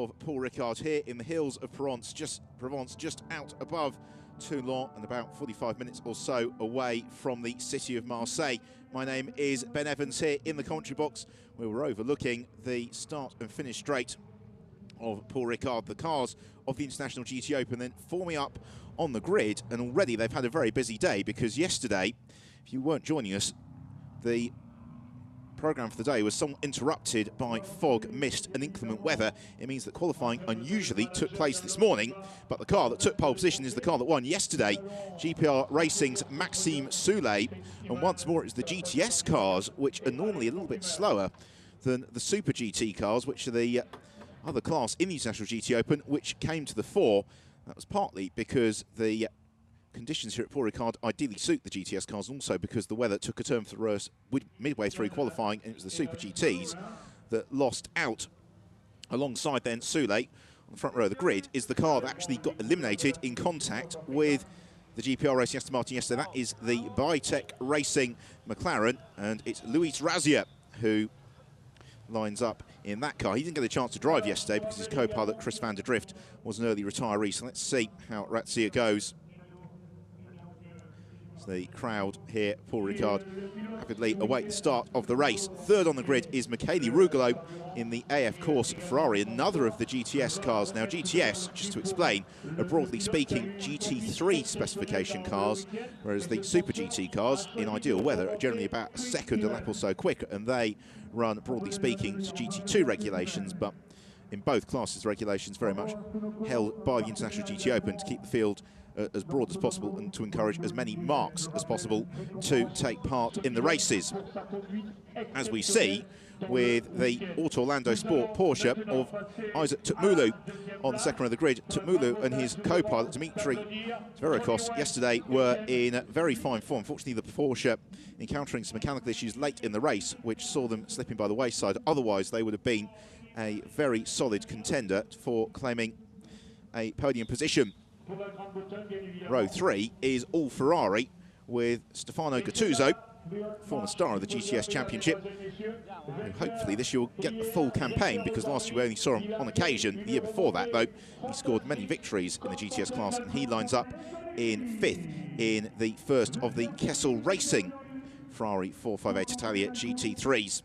of Paul Ricard here in the hills of Provence, just out above Toulon and about 45 minutes or so away from the city of Marseille. My name is Ben Evans here in the commentary box, where we're overlooking the start and finish straight of Paul Ricard, the cars of the International GT Open, then forming up on the grid. And already they've had a very busy day, because yesterday, if you weren't joining us, the programme for the day was somewhat interrupted by fog, mist and inclement weather. It means that qualifying unusually took place this morning, but the car that took pole position is the car that won yesterday, GPR Racing's Maxime Soulé. And once more, it's the GTS cars, which are normally a little bit slower than the Super GT cars, which are the other class in the International GT Open, which came to the fore. That was partly because the conditions here at Paul Ricard ideally suit the GTS cars, and also because the weather took a turn for the worse midway through qualifying, and it was the Super GTs that lost out. Alongside then Soulé on the front row of the grid is the car that actually got eliminated in contact with the GPR Racing Aston Martin yesterday. That is the Bitech Racing McLaren, and it's Luis Razia who lines up in that car. He didn't get a chance to drive yesterday because his co-pilot Chris van der Drift was an early retiree, so let's see how Razia goes. The crowd here, Paul Ricard, rapidly await the start of the race. Third on the grid is Michele Rugolo in the AF Corse Ferrari, another of the GTS cars. Now, GTS, just to explain, are broadly speaking GT3 specification cars, whereas the Super GT cars, in ideal weather, are generally about a second a lap or so quicker, and they run, broadly speaking, to GT2 regulations, but in both classes, regulations very much held by the International GT Open to keep the field as broad as possible and to encourage as many marks as possible to take part in the races. As we see with the Auto Orlando Sport Porsche of Isaac Tutmulu on the second row of the grid. Tutmulu and his co-pilot Dimitri Zverikos yesterday were in very fine form. Unfortunately, the Porsche encountering some mechanical issues late in the race, which saw them slipping by the wayside. Otherwise, they would have been a very solid contender for claiming a podium position. Row 3 is all Ferrari with Stefano Gattuso, former star of the GTS Championship, who hopefully this year will get the full campaign, because last year we only saw him on occasion. The year before that, though, he scored many victories in the GTS class, and he lines up in 5th in the first of the Kessel Racing Ferrari 458 Italia GT3s.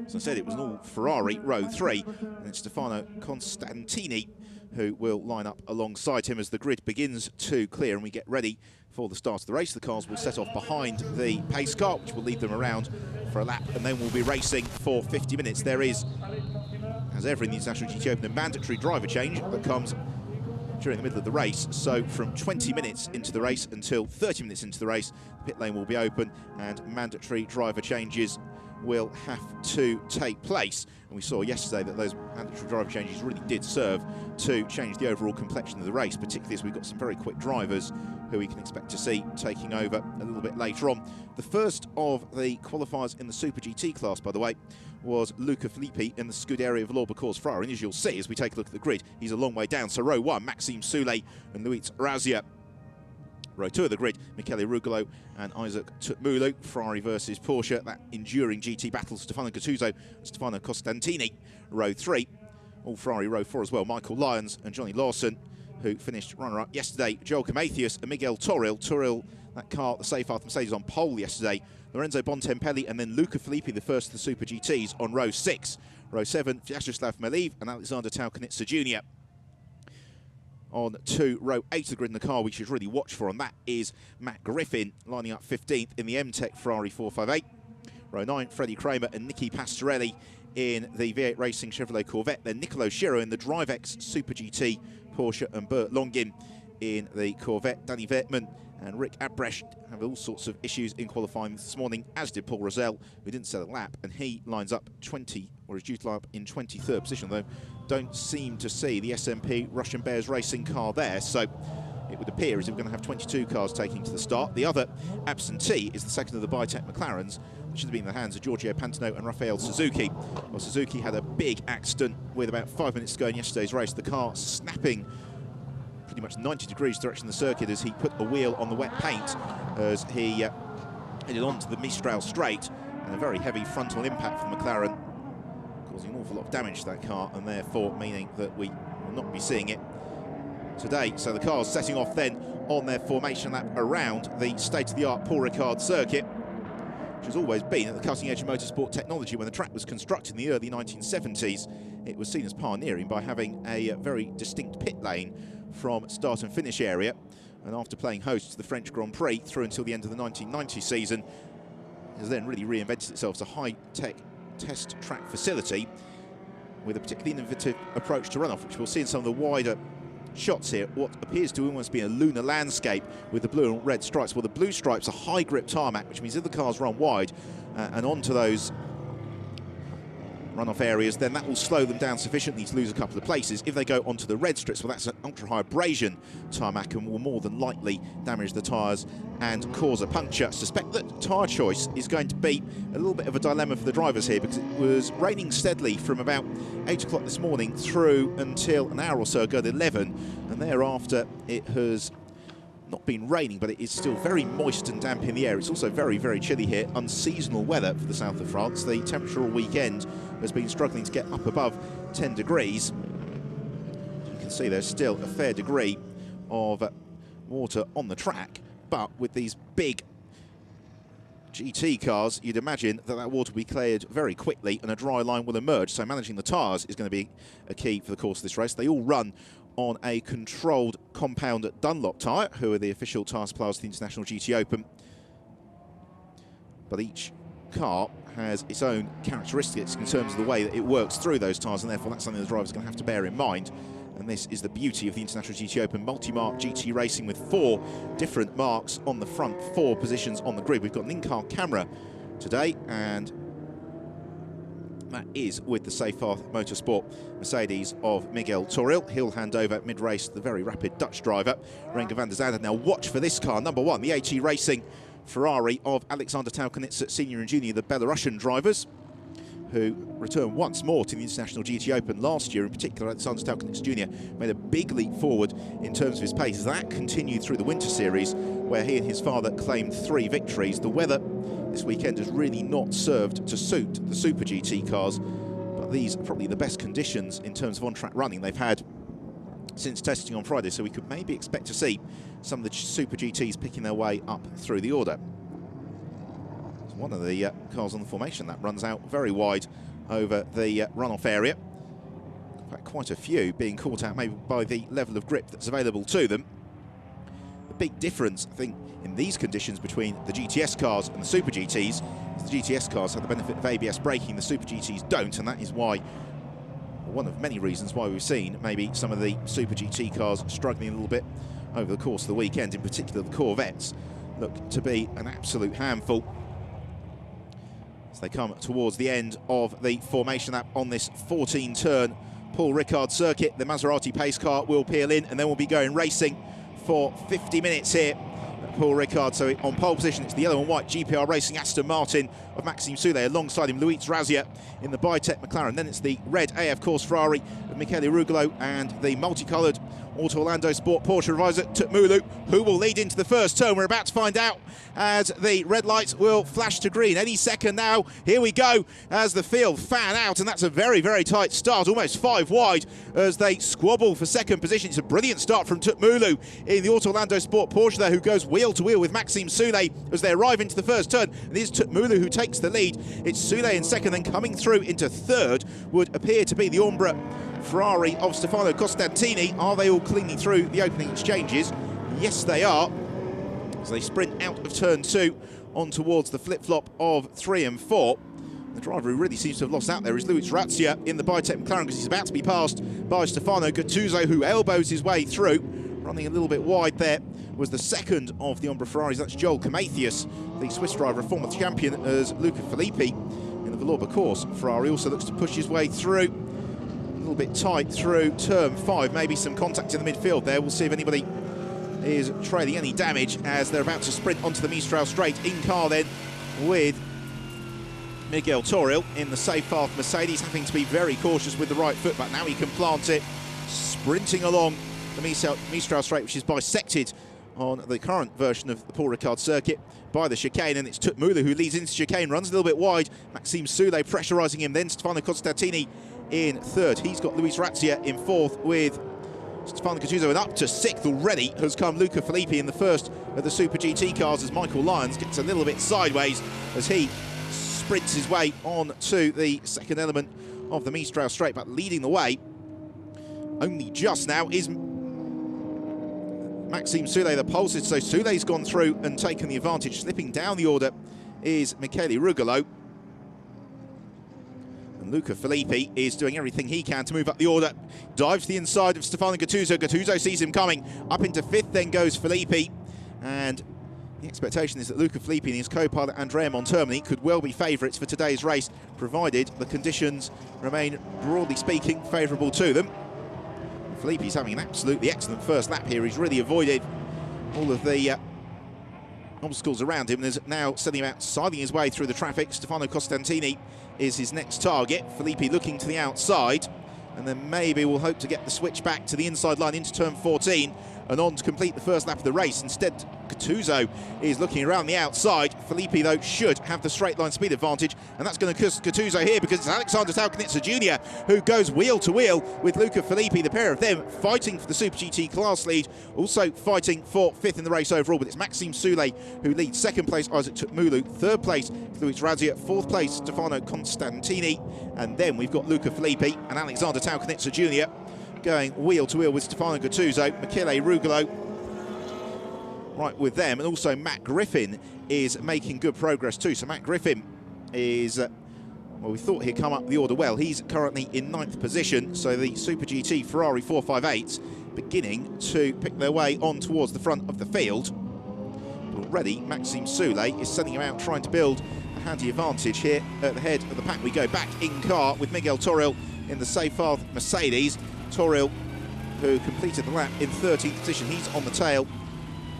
As I said, it was an all Ferrari row 3, and it's Stefano Costantini who will line up alongside him as the grid begins to clear and we get ready for the start of the race. The cars will set off behind the pace car, which will lead them around for a lap, and then we'll be racing for 50 minutes. There is, as ever in the International GT Open, a mandatory driver change that comes during the middle of the race. So from 20 minutes into the race until 30 minutes into the race, the pit lane will be open and mandatory driver changes will have to take place. And we saw yesterday that those mandatory driver changes really did serve to change the overall complexion of the race, particularly as we've got some very quick drivers who we can expect to see taking over a little bit later on. The first of the qualifiers in the Super GT class, by the way, was Luca Filippi in the Scuderia Valois Corse Ferrari. And as you'll see as we take a look at the grid, he's a long way down. So row 1, Maxime Soulé and Luis Razia. Row 2 of the grid, Michele Rugolo and Isaac Tutmulu, Ferrari versus Porsche, that enduring GT battle, Stefano Gattuso and Stefano Costantini. Row 3, all Ferrari. Row 4 as well, Michael Lyons and Johnny Lawson, who finished runner-up yesterday, Joel Comathius and Miguel Toril. Toril, that car, the Seyfarth Mercedes, on pole yesterday. Lorenzo Bontempelli and then Luca Filippi, the first of the Super GTs, on row 6. Row 7, Vyacheslav Meliv and Alexander Taukanitsa Jr. On to row 8 of the grid in the car we should really watch for, and that is Matt Griffin lining up 15th in the M-Tech Ferrari 458. Row 9, Freddie Kramer and Nicky Pastorelli in the V8 Racing Chevrolet Corvette. Then Nicolo Schiro in the DriveX Super GT Porsche, and Bert Longin in the Corvette. Danny Wertmann and Rick Abrecht have all sorts of issues in qualifying this morning, as did Paul Rosell, who didn't set a lap, and he lines up 20, or is due to line up in 23rd position, though don't seem to see the SMP Russian Bears Racing car there, so it would appear as if we're going to have 22 cars taking to the start. The other absentee is the second of the Bitech McLarens, which should have been in the hands of Giorgio Pantano and Rafael Suzuki. Well, Suzuki had a big accident with about 5 minutes to go in yesterday's race, the car snapping pretty much 90 degrees direction of the circuit as he put a wheel on the wet paint as he headed on to the Mistral straight, and a very heavy frontal impact from McLaren causing an awful lot of damage to that car, and therefore meaning that we will not be seeing it today. So the cars setting off then on their formation lap around the state-of-the-art Paul Ricard circuit, which has always been at the cutting edge of motorsport technology. When the track was constructed in the early 1970s, it was seen as pioneering by having a very distinct pit lane from start and finish area. And after playing host to the French Grand Prix through until the end of the 1990 season, has then really reinvented itself as a high-tech test track facility with a particularly innovative approach to runoff, which we'll see in some of the wider shots here. What appears to almost be a lunar landscape with the blue and red stripes. Well, the blue stripes are high grip tarmac, which means if the cars run wide and onto those runoff areas, then that will slow them down sufficiently to lose a couple of places. If they go onto the red strips, well, that's an ultra-high abrasion tarmac and will more than likely damage the tyres and cause a puncture. I suspect that tyre choice is going to be a little bit of a dilemma for the drivers here, because it was raining steadily from about 8 o'clock this morning through until an hour or so ago at 11, and thereafter it has not been raining, but it is still very moist and damp in the air. It's also very, very chilly here. Unseasonal weather for the south of France. The temperature all weekend has been struggling to get up above 10 degrees. You can see there's still a fair degree of water on the track, but with these big GT cars, you'd imagine that that water will be cleared very quickly and a dry line will emerge. So managing the tyres is going to be a key for the course of this race. They all run on a controlled compound Dunlop tyre, who are the official tyre suppliers of the International GT Open. But each car has its own characteristics in terms of the way that it works through those tyres, and therefore that's something the driver's going to have to bear in mind. And this is the beauty of the International GT Open multi-mark GT racing, with 4 different marks on the front, 4 positions on the grid. We've got an in-car camera today, and that is with the Seyfarth Motorsport Mercedes of Miguel Toril. He'll hand over mid-race the very rapid Dutch driver, Renger van der Zande. Now watch for this car, number 1, the AT Racing Ferrari of Alexander Taukanitz, Senior and Junior, the Belarusian drivers, who returned once more to the International GT Open last year. In particular, Alexander Taukanitz Jr. made a big leap forward in terms of his pace. That continued through the Winter Series, where he and his father claimed 3 victories. The weather this weekend has really not served to suit the Super GT cars, but these are probably the best conditions in terms of on-track running they've had since testing on Friday, so we could maybe expect to see some of the Super GTs picking their way up through the order. It's one of the cars on the formation that runs out very wide over the runoff area. In fact, quite a few being caught out maybe by the level of grip that's available to them. The big difference, I think, in these conditions between the GTS cars and the Super GTs is the GTS cars have the benefit of ABS braking, the Super GTs don't, and that is why, one of many reasons why we've seen maybe some of the Super GT cars struggling a little bit over the course of the weekend. In particular, the Corvettes look to be an absolute handful as they come towards the end of the formation lap on this 14-turn Paul Ricard circuit. The Maserati pace car will peel in, and then we'll be going racing for 50 minutes here at Paul Ricard. So on pole position, it's the yellow and white GPR Racing Aston Martin of Maxime Soulet, alongside him Luis Razia in the Biotech McLaren. Then it's the red AF Corse Ferrari of Michele Rugolo and the multicoloured Auto Orlando Sport Porsche advisor Tutmulu, who will lead into the first turn. We're about to find out as the red lights will flash to green any second now. Here we go as the field fan out, and that's a very, very tight start, almost 5 wide as they squabble for second position. It's a brilliant start from Tutmulu in the Auto Orlando Sport Porsche there, who goes wheel to wheel with Maxime Soulet as they arrive into the first turn. And it is Tutmulu who takes the lead. It's Soulet in second, then coming through into third would appear to be the Umbra Ferrari of Stefano Costantini. Are they all cleaning through the opening exchanges? Yes, they are. As they sprint out of turn 2 on towards the flip-flop of 3 and 4. The driver who really seems to have lost out there is Luis Razia in the Biotech McLaren, because he's about to be passed by Stefano Gattuso, who elbows his way through. Running a little bit wide there was the second of the Umbra Ferraris. That's Joel Camathius, the Swiss driver, a former champion, as Luca Filippi in the Valour Course Ferrari also looks to push his way through. A little bit tight through turn 5, maybe some contact in the midfield there. We'll see if anybody is trailing any damage as they're about to sprint onto the Mistral straight. In car then with Miguel Toril in the Seyfarth Mercedes, having to be very cautious with the right foot, but now he can plant it, sprinting along the Mistral straight, which is bisected on the current version of the Paul Ricard circuit by the chicane, and it's Tutmulu who leads into chicane, runs a little bit wide. Maxime Soulé pressurising him, then Stefano Costantini in third. He's got Luis Razzia in fourth with Stefano Gattuso, and up to sixth already has come Luca Filippi in the first of the Super GT cars, as Michael Lyons gets a little bit sideways as he sprints his way on to the second element of the Mistral Straight, but leading the way only just now is Maxime Soulé, the pulses. So Soulé's gone through and taken the advantage. Slipping down the order is Michele Rugolo. And Luca Filippi is doing everything he can to move up the order. Dives to the inside of Stefano Gattuso. Gattuso sees him coming. Up into fifth, then goes Filippi. And the expectation is that Luca Filippi and his co-pilot Andrea Montermini could well be favourites for today's race, provided the conditions remain, broadly speaking, favourable to them. Filippi's having an absolutely excellent first lap here. He's really avoided all of the obstacles around him and is now setting about sidling his way through the traffic. Stefano Costantini is his next target. Filippi looking to the outside, and then maybe we'll hope to get the switch back to the inside line into turn 14 and on to complete the first lap of the race. Instead, Gattuso is looking around the outside. Filippi, though, should have the straight line speed advantage, and that's going to cost Gattuso here because it's Alexander Tauknitsa Jr. who goes wheel to wheel with Luca Filippi, the pair of them fighting for the Super GT class lead, also fighting for fifth in the race overall. But it's Maxime Soulé who leads. Second place, Isaac Tutmulu. Third place, Luis Razzia. Fourth place, Stefano Costantini. And then we've got Luca Filippi and Alexander Tauknitsa Jr. going wheel to wheel with Stefano Gattuso. Michele Rugolo right with them, and also Matt Griffin is making good progress too. So Matt Griffin is, well, we thought he'd come up the order well. He's currently in 9th position, so the Super GT Ferrari 458s beginning to pick their way on towards the front of the field. Already, Maxime Soulé is sending him out, trying to build a handy advantage here at the head of the pack. We go back in car with Miguel Toril in the Seyfarth Mercedes. Toril, who completed the lap in 13th position, he's on the tail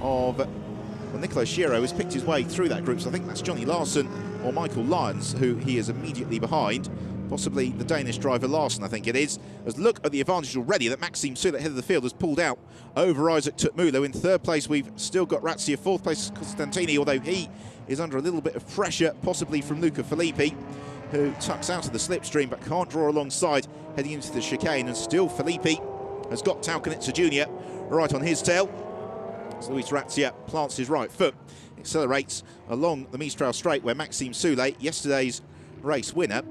of, well, Nicola Shiro has picked his way through that group, so I think that's Johnny Larson or Michael Lyons who he is immediately behind, possibly the Danish driver Larson, I think it is. As look at the advantage already that Maxime Soulé, head of the field, has pulled out over Isaac Tutmulu. In third place we've still got Razzia. Fourth place is Costantini, although he is under a little bit of pressure, possibly from Luca Filippi, who tucks out of the slipstream but can't draw alongside heading into the chicane. And still Filippi has got Tauknitsa Jr. right on his tail. So Luis Razzia plants his right foot, accelerates along the Mistral Straight, where Maxime Soulé, yesterday's race winner,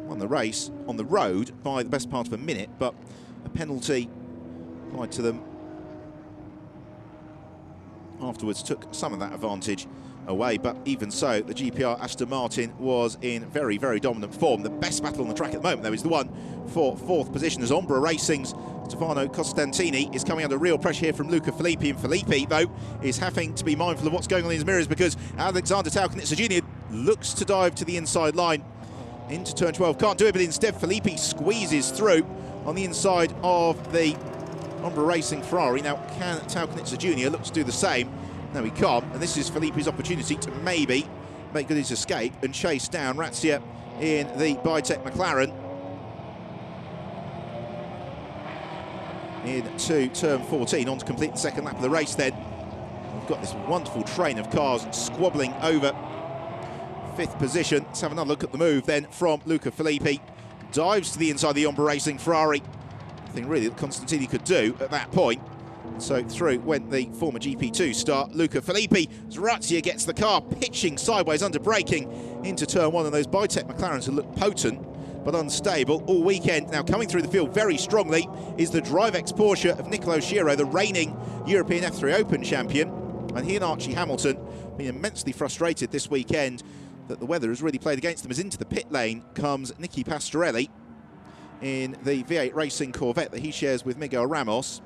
won the race on the road by the best part of a minute, but a penalty applied to them afterwards took some of that advantage away. But even so, the GPR Aston Martin was in very, very dominant form. The best battle on the track at the moment, though, is the one for fourth position, as Ombra Racing's Stefano Costantini is coming under real pressure here from Luca Filippi. And Filippi, though, is having to be mindful of what's going on in his mirrors, because Alexander Tauknitsa Jr. looks to dive to the inside line into turn 12. Can't do it, but instead Filippi squeezes through on the inside of the Ombra Racing Ferrari. Now, can Tauknitsa Jr. look to do the same? No, he can't, and this is Filippi's opportunity to maybe make good his escape and chase down Razzia in the Bitec McLaren into turn 14, on to complete the second lap of the race. Then we've got this wonderful train of cars squabbling over fifth position. Let's have another look at the move then from Luca Filippi. Dives to the inside of the Ombra Racing Ferrari. Nothing really that Costantini could do at that point. So through went the former GP2 star Luca Filippi. Razzia gets the car pitching sideways under braking into turn 1, and those Bitec McLarens have looked potent but unstable all weekend. Now coming through the field very strongly is the DriveX Porsche of Nicola Shiro, the reigning European F3 Open champion, and he and Archie Hamilton been immensely frustrated this weekend that the weather has really played against them, as into the pit lane comes Nicky Pastorelli in the V8 Racing Corvette that he shares with Miguel Ramos.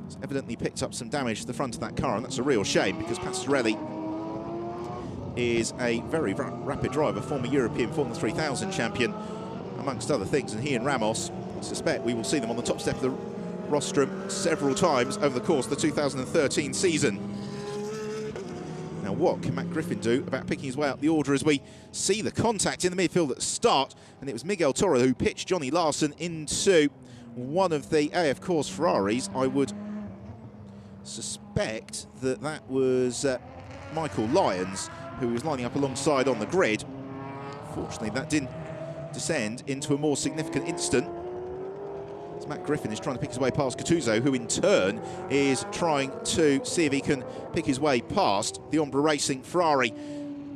He's evidently picked up some damage to the front of that car, and that's a real shame, because Pastorelli is a very rapid driver, former European Formula 3000 champion, amongst other things, and he and Ramos, I suspect we will see them on the top step of the rostrum several times over the course of the 2013 season. Now, what can Matt Griffin do about picking his way up the order as we see the contact in the midfield at the start? And it was Miguel Toril who pitched Johnny Larson into one of the AF Course Ferraris. I would suspect that that was Michael Lyons, who was lining up alongside on the grid. Fortunately, that didn't descend into a more significant incident, as Matt Griffin is trying to pick his way past Gattuso, who in turn is trying to see if he can pick his way past the Ombra Racing Ferrari.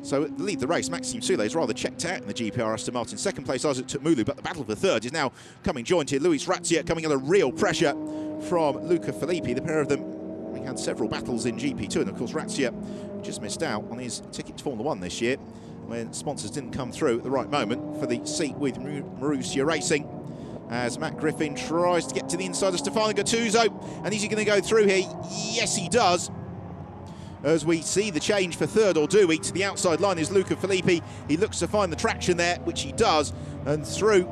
So to lead the race, Maxime Soulé is rather checked out in the GPR Aston Martin. Second place, Isaac Tutmulu, but the battle for third is now coming joined here. Luis Razzia coming under real pressure from Luca Filippi. The pair of them, we had several battles in GP2, and of course Razzia just missed out on his ticket to Formula 1 this year when sponsors didn't come through at the right moment for the seat with Marussia Racing. As Matt Griffin tries to get to the inside of Stefano Gattuso, and is he going to go through here? Yes, he does. As we see the change for third, or do we? To the outside line is Luca Filippi. He looks to find the traction there, which he does, and through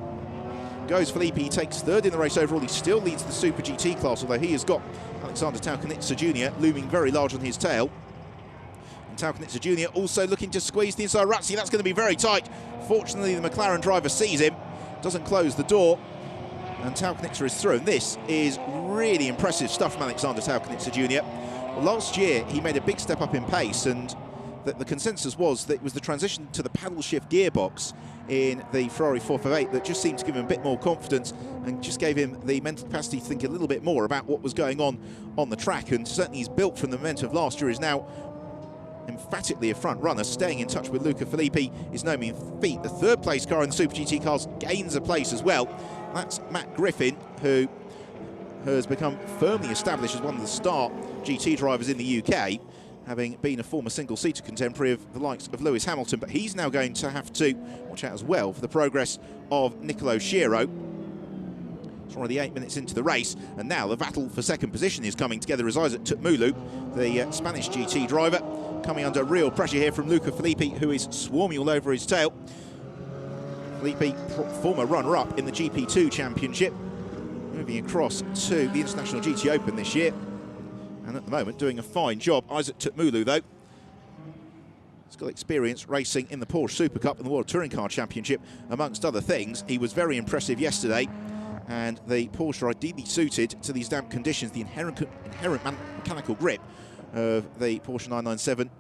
goes Filippi. He takes third in the race overall. He still leads the Super GT class, although he has got Alexander Taukanitsa Jr. looming very large on his tail. And Taukanitsa Jr. also looking to squeeze the inside Razzi. That's going to be very tight. Fortunately, the McLaren driver sees him, doesn't close the door, and Taukanitsa is through. And this is really impressive stuff from Alexander Taukanitsa Jr. Last year, he made a big step up in pace, and the consensus was that it was the transition to the paddle shift gearbox in the Ferrari 458 that just seemed to give him a bit more confidence and just gave him the mental capacity to think a little bit more about what was going on the track. And certainly he's built from the momentum of last year, is now emphatically a front runner, staying in touch with Luca Filippi is no mean feat. The third place car in the Super GT cars gains a place as well. That's Matt Griffin, who has become firmly established as one of the star GT drivers in the UK, having been a former single-seater contemporary of the likes of Lewis Hamilton. But he's now going to have to watch out as well for the progress of Nicolo Sciero. It's already 8 minutes into the race, and now the battle for second position is coming together as Isaac Tutmulu, the Spanish GT driver, coming under real pressure here from Luca Filippi, who is swarming all over his tail. Filippi, former runner-up in the GP2 Championship, moving across to the International GT Open this year, and at the moment doing a fine job. Isaac Tutmulu, though, has got experience racing in the Porsche Super Cup and the World Touring Car Championship, amongst other things. He was very impressive yesterday, and the Porsche are ideally suited to these damp conditions. The inherent mechanical grip of the Porsche 997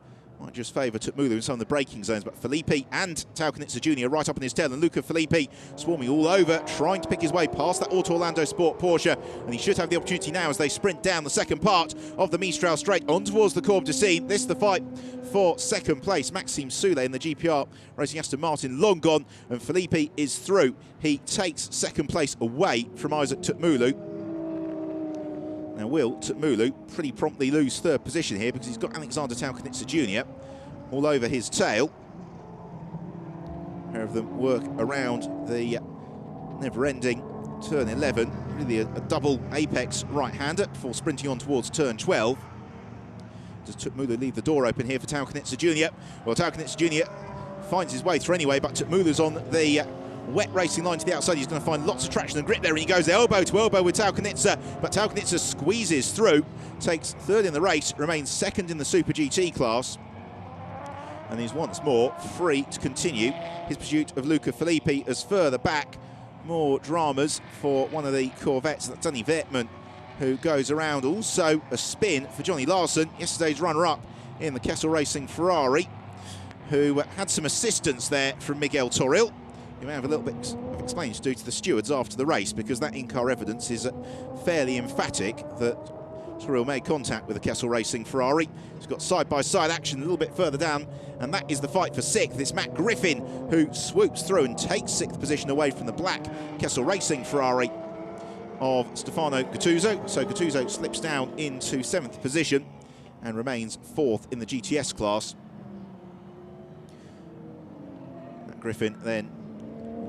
might just favour Tutmulu in some of the braking zones, but Filippi and Taukanitsa Jr. right up on his tail, and Luca Filippi swarming all over, trying to pick his way past that Auto Orlando Sport Porsche, and he should have the opportunity now as they sprint down the second part of the Mistral Straight on towards the Corbe d'Essine. This is the fight for second place. Maxime Soulé in the GPR Racing Aston Martin, long gone, and Filippi is through. He takes second place away from Isaac Tutmulu. Now will Tutmulu pretty promptly lose third position here, because he's got Alexander Taukanitsa Jr. all over his tail. A pair of them work around the never-ending turn 11, really a double apex right-hander before sprinting on towards turn 12. Does Tutmulu leave the door open here for Taukanitsa Jr.? Well, Taukanitsa Jr. finds his way through anyway, but Tutmulu's on the wet racing line to the outside. He's going to find lots of traction and grip there, and he goes elbow to elbow with Taukanitsa, but Taukanitsa squeezes through, takes third in the race, remains second in the Super GT class, and is once more free to continue his pursuit of Luca Filippi. As further back, more dramas for one of the Corvettes, that's Danny Wertmann, who goes around. Also a spin for Johnny Larson, yesterday's runner-up in the Kessel Racing Ferrari, who had some assistance there from Miguel Toril. You may have a little bit of explaining to do to the stewards after the race, because that in-car evidence is fairly emphatic that Toril made contact with the Kessel Racing Ferrari. He's got side-by-side action a little bit further down, and that is the fight for sixth. It's Matt Griffin who swoops through and takes sixth position away from the black Kessel Racing Ferrari of Stefano Gattuso. So Gattuso slips down into seventh position and remains fourth in the GTS class. Matt Griffin then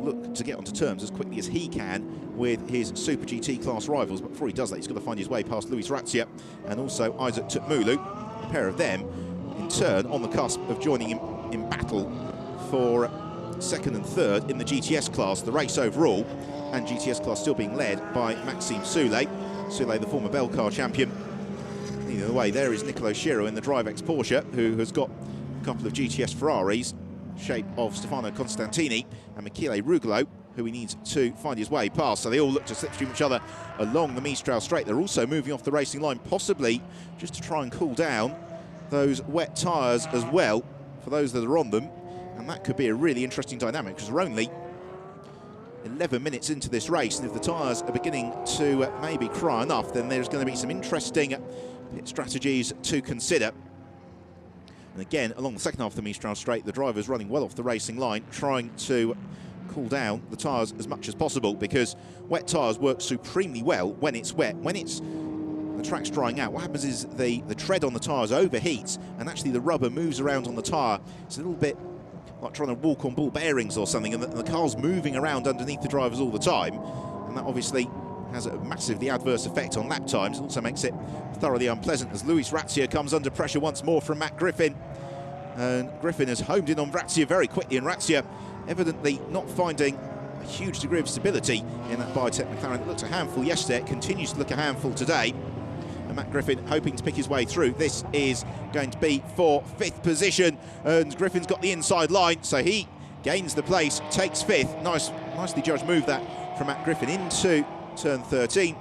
look to get onto terms as quickly as he can with his Super GT class rivals, but before he does that, he's got to find his way past Luis Razzia and also Isaac Tutmulu. A pair of them in turn on the cusp of joining him in battle for second and third in the GTS class, the race overall, and GTS class still being led by Maxime Soulé. Soulé, the former Belcar champion. Either way, there is Nicolo Sciero in the DriveX Porsche, who has got a couple of GTS Ferraris, shape of Stefano Constantini and Michele Rugolo, who he needs to find his way past. So they all look to slipstream each other along the Mistral Straight. They're also moving off the racing line, possibly just to try and cool down those wet tyres as well for those that are on them, and that could be a really interesting dynamic because we're only 11 minutes into this race, and if the tyres are beginning to maybe cry enough, then there's going to be some interesting pit strategies to consider. And again, along the second half of the Mistral Straight, the driver's running well off the racing line, trying to cool down the tyres as much as possible, because wet tyres work supremely well when it's wet. When the track's drying out, what happens is the tread on the tyres overheats, and actually the rubber moves around on the tyre. It's a little bit like trying to walk on ball bearings or something, and the car's moving around underneath the drivers all the time, and that obviously has a massively adverse effect on lap times. It also makes it thoroughly unpleasant as Luis Razzia comes under pressure once more from Matt Griffin, and Griffin has homed in on Razzia very quickly, and Razzia evidently not finding a huge degree of stability in that Biotech McLaren. It looked a handful yesterday, it continues to look a handful today, and Matt Griffin hoping to pick his way through. This is going to be for 5th position, and Griffin's got the inside line, so he gains the place, takes 5th. Nicely judged move that from Matt Griffin into turn 13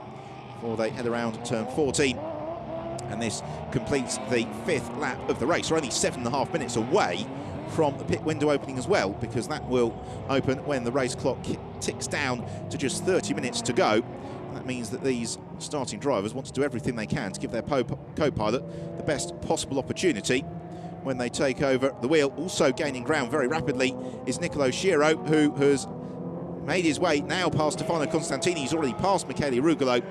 before they head around turn 14, and this completes the 5th lap of the race. We're only 7.5 minutes away from the pit window opening as well, because that will open when the race clock ticks down to just 30 minutes to go. And that means that these starting drivers want to do everything they can to give their co-pilot the best possible opportunity when they take over the wheel. Also gaining ground very rapidly is Nicolo Schiro, who has made his way now past Stefano Constantini. He's already passed Michele Rugolo,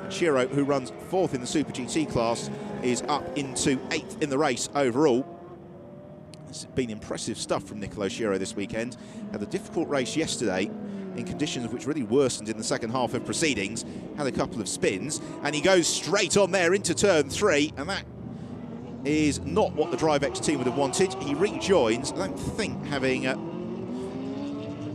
and Schiro, who runs 4th in the Super GT class, is up into 8th in the race overall. It's been impressive stuff from Nicolo Schiro this weekend. Had a difficult race yesterday in conditions which really worsened in the second half of proceedings. Had a couple of spins, and he goes straight on there into turn 3, and that is not what the DriveX team would have wanted. He rejoins, I don't think having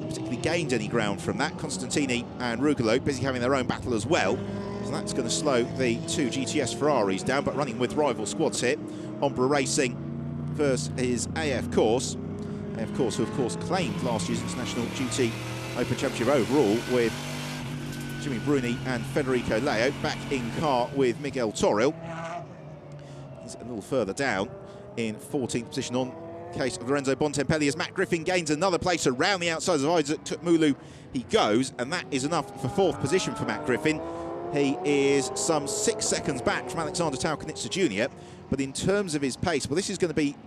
particularly gained any ground from that. Constantini and Rugolo busy having their own battle as well, so that's going to slow the 2 GTS Ferraris down, but running with rival squads here. Ombra Racing versus his AF Corse. AF Corse, who of course claimed last year's International GT Open Championship overall with Jimmy Bruni and Federico Leo. Back in car with Miguel Toril. He's a little further down in 14th position on case of Lorenzo Bontempelli as Matt Griffin gains another place around the outsides of Isaac Tukmulu. He goes, and that is enough for 4th position for Matt Griffin. He is some 6 seconds back from Alexander Taukanitsa Jr., but in terms of his pace, well, this is going to be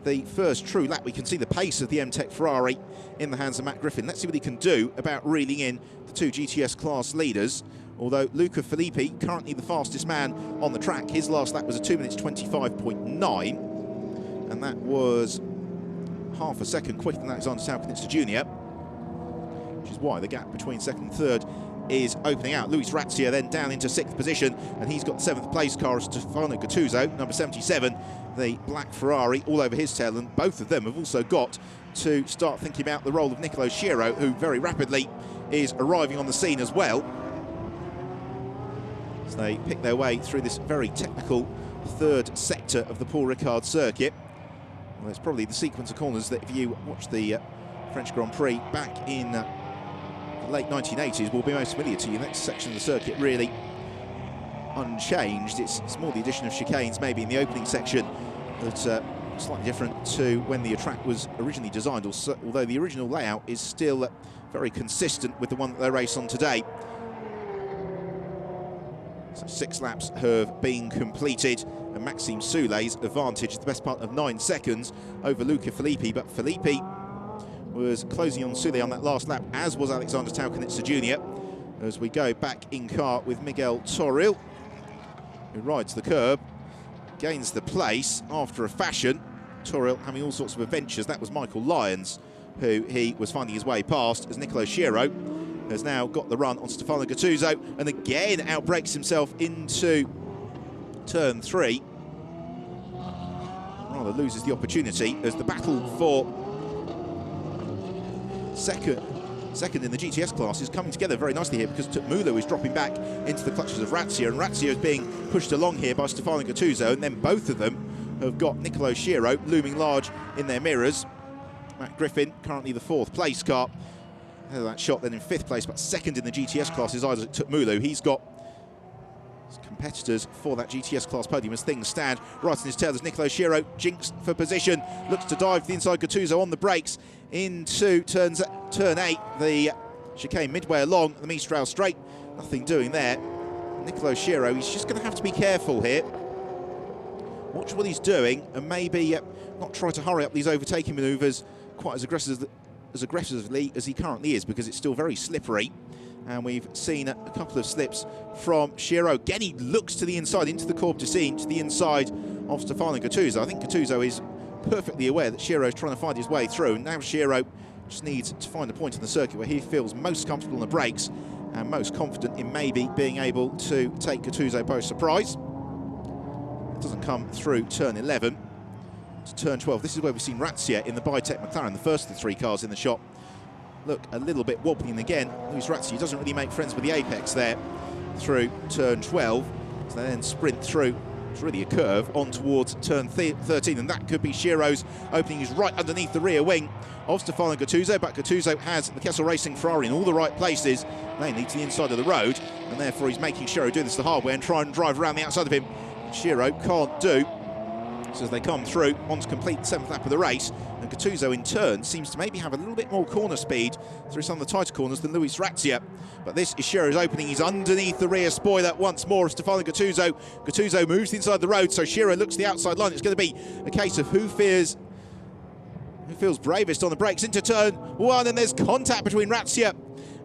the first true lap. We can see the pace of the M-Tech Ferrari in the hands of Matt Griffin. Let's see what he can do about reeling in the 2 GTS class leaders. Although Luca Filippi, currently the fastest man on the track, his last lap was a 2 minutes 25.9, and that was half a second quicker than Alexander Taukanitsa Jr., which is why the gap between 2nd and 3rd is opening out. Luis Razzia then down into 6th position, and he's got the 7th place car as Stefano Gattuso, number 77, the black Ferrari all over his tail, and both of them have also got to start thinking about the role of Nicolo Schiro, who very rapidly is arriving on the scene as well, as they pick their way through this very technical 3rd sector of the Paul Ricard circuit. Well, it's probably the sequence of corners that if you watch the French Grand Prix back in the late 1980s will be most familiar to you. The next section of the circuit really unchanged. It's more the addition of chicanes maybe in the opening section that's slightly different to when the track was originally designed, although the original layout is still very consistent with the one that they race on today. So 6 laps have been completed, and Maxime Soulet's advantage is the best part of 9 seconds over Luca Filippi, but Filippi was closing on Soulet on that last lap, as was Alexander Taukanitsa Jr. As we go back in car with Miguel Toril, who rides the curb, gains the place after a fashion. Toril having all sorts of adventures. That was Michael Lyons, who he was finding his way past, as Nicolo Schiro has now got the run on Stefano Gattuso, and again outbreaks himself into turn 3. Rather loses the opportunity as the battle for second in the GTS class is coming together very nicely here, because Tukmulu is dropping back into the clutches of Razzia, and Razzia is being pushed along here by Stefano Gattuso, and then both of them have got Nicolo Schiro looming large in their mirrors. Matt Griffin, currently the 4th place car, that shot then in 5th place, but 2nd in the GTS class is Isaac Tukmulu. He's come competitors for that GTS class podium as things stand. Right on his tail, there's Nicolo Schiro, jinxed for position, looks to dive to the inside. Gattuso on the brakes into turn 8, the chicane midway along the Mistral straight. Nothing doing there. Nicolo Schiro, he's just going to have to be careful here. Watch what he's doing and maybe not try to hurry up these overtaking manoeuvres quite as aggressively as he currently is, because it's still very slippery. And we've seen a couple of slips from Schiro. Again, he looks to the inside, into the Corbe d'Essine, to the inside of Stefano Gattuso. I think Gattuso is perfectly aware that Schiro is trying to find his way through. Now Schiro just needs to find a point in the circuit where he feels most comfortable on the brakes and most confident in maybe being able to take Gattuso by surprise. It doesn't come through turn 11 to turn 12. This is where we've seen Razzia in the Bitech McLaren, the first of the 3 cars in the shop, look a little bit wobbly. And again, Luis Razzia doesn't really make friends with the apex there through turn 12. So they then sprint through, it's really a curve, on towards turn 13, and that could be Schiro's opening. He's right underneath the rear wing of Stefano Gattuso, but Gattuso has the Kessel Racing Ferrari in all the right places, mainly to the inside of the road, and therefore he's making Schiro do this the hard way and try and drive around the outside of him. Schiro can't do. So as they come through, on to complete the 7th lap of the race, and Gattuso in turn seems to maybe have a little bit more corner speed through some of the tighter corners than Luis Razzia. But this is Schiro's opening. He's underneath the rear spoiler once more of Stefano Gattuso. Gattuso moves inside the road, so Schiro looks to the outside line. It's going to be a case of who feels bravest on the brakes into turn 1, and there's contact between Razzia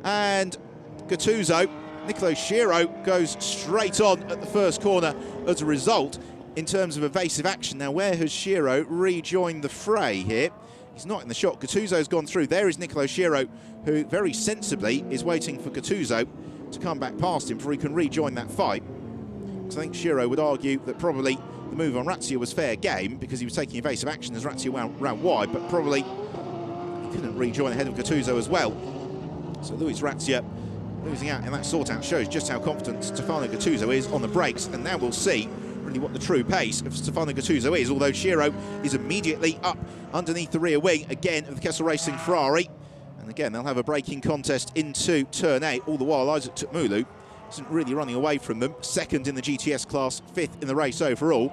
and Gattuso. Nicolo Schiro goes straight on at the first corner as a result in terms of evasive action. Now, where has Schiro rejoined the fray here? He's not in the shot. Gattuso's gone through. There is Nicolo Schiro, who very sensibly is waiting for Gattuso to come back past him before he can rejoin that fight. Because I think Schiro would argue that probably the move on Razzia was fair game because he was taking evasive action as Razzia ran wide, but probably he couldn't rejoin ahead of Gattuso as well. So Luis Razzia losing out in that sort-out shows just how confident Stefano Gattuso is on the brakes, and now we'll see really what the true pace of Stefano Gattuso is, although Schiro is immediately up underneath the rear wing again of the Kessel Racing Ferrari. And again, they'll have a braking contest into turn 8, all the while Isaac Tutmulu isn't really running away from them. 2nd in the GTS class, 5th in the race overall.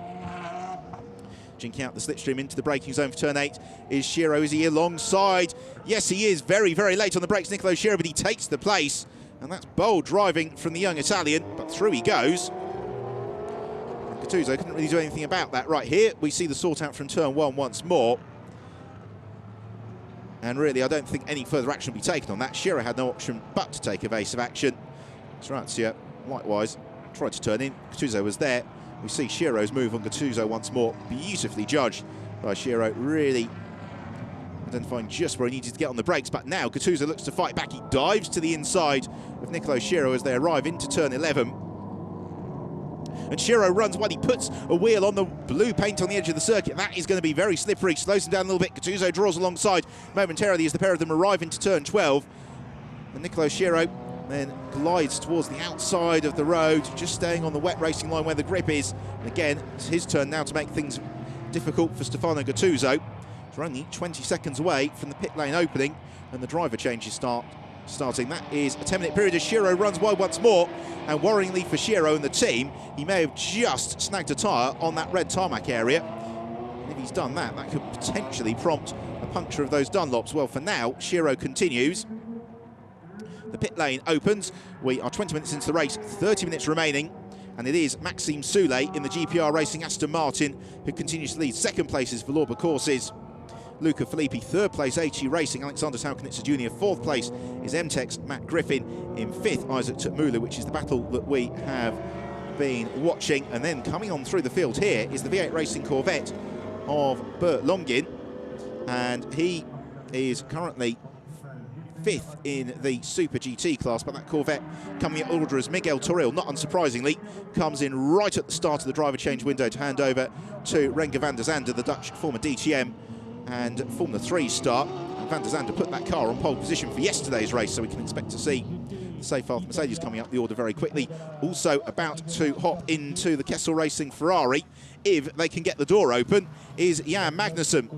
Jinking out the slipstream into the braking zone for turn 8 is Schiro. Is he alongside? Yes, he is. Very, very late on the brakes, Nicolo Schiro, but he takes the place. And that's bold driving from the young Italian, but through he goes. And Gattuso couldn't really do anything about that. Right here, we see the sort out from turn 1 once more. And really, I don't think any further action will be taken on that. Schiro had no option but to take evasive action. Razzia, likewise, tried to turn in. Gattuso was there. We see Schiro's move on Gattuso once more. Beautifully judged by Schiro, really identifying just where he needed to get on the brakes. But now Gattuso looks to fight back. He dives to the inside of Nicolo Schiro as they arrive into turn 11. And Schiro runs while he puts a wheel on the blue paint on the edge of the circuit. That is going to be very slippery. Slows him down a little bit. Gattuso draws alongside momentarily as the pair of them arrive into turn 12. And Nicolo Schiro then glides towards the outside of the road, just staying on the wet racing line where the grip is. And again, it's his turn now to make things difficult for Stefano Gattuso. We're only 20 seconds away from the pit lane opening, and the driver changes starting. That is a 10-minute period as Schiro runs wide once more, and worryingly for Schiro and the team, he may have just snagged a tyre on that red tarmac area. And if he's done that, that could potentially prompt a puncture of those Dunlops. Well, for now, Schiro continues. The pit lane opens. We are 20 minutes into the race, 30 minutes remaining, and it is Maxime Soulé in the GPR Racing Aston Martin who continues to lead. 2nd place is Valour Courses. Luca Filippi, 3rd place HE Racing, Alexander Saukonitzer Jr. 4th place is MTEC's Matt Griffin. In 5th, Isaac Tutmulu, which is the battle that we have been watching. And then coming on through the field here is the V8 Racing Corvette of Bert Longin, and he is currently 5th in the Super GT class, but that Corvette coming in order as Miguel Toril, not unsurprisingly, comes in right at the start of the driver change window to hand over to Renger van der Zande, the Dutch former DTM and Formula 3 star. And van der Zande put that car on pole position for yesterday's race, so we can expect to see the Seyfarth Mercedes coming up the order very quickly. Also about to hop into the Kessel Racing Ferrari, if they can get the door open, is Jan Magnussen.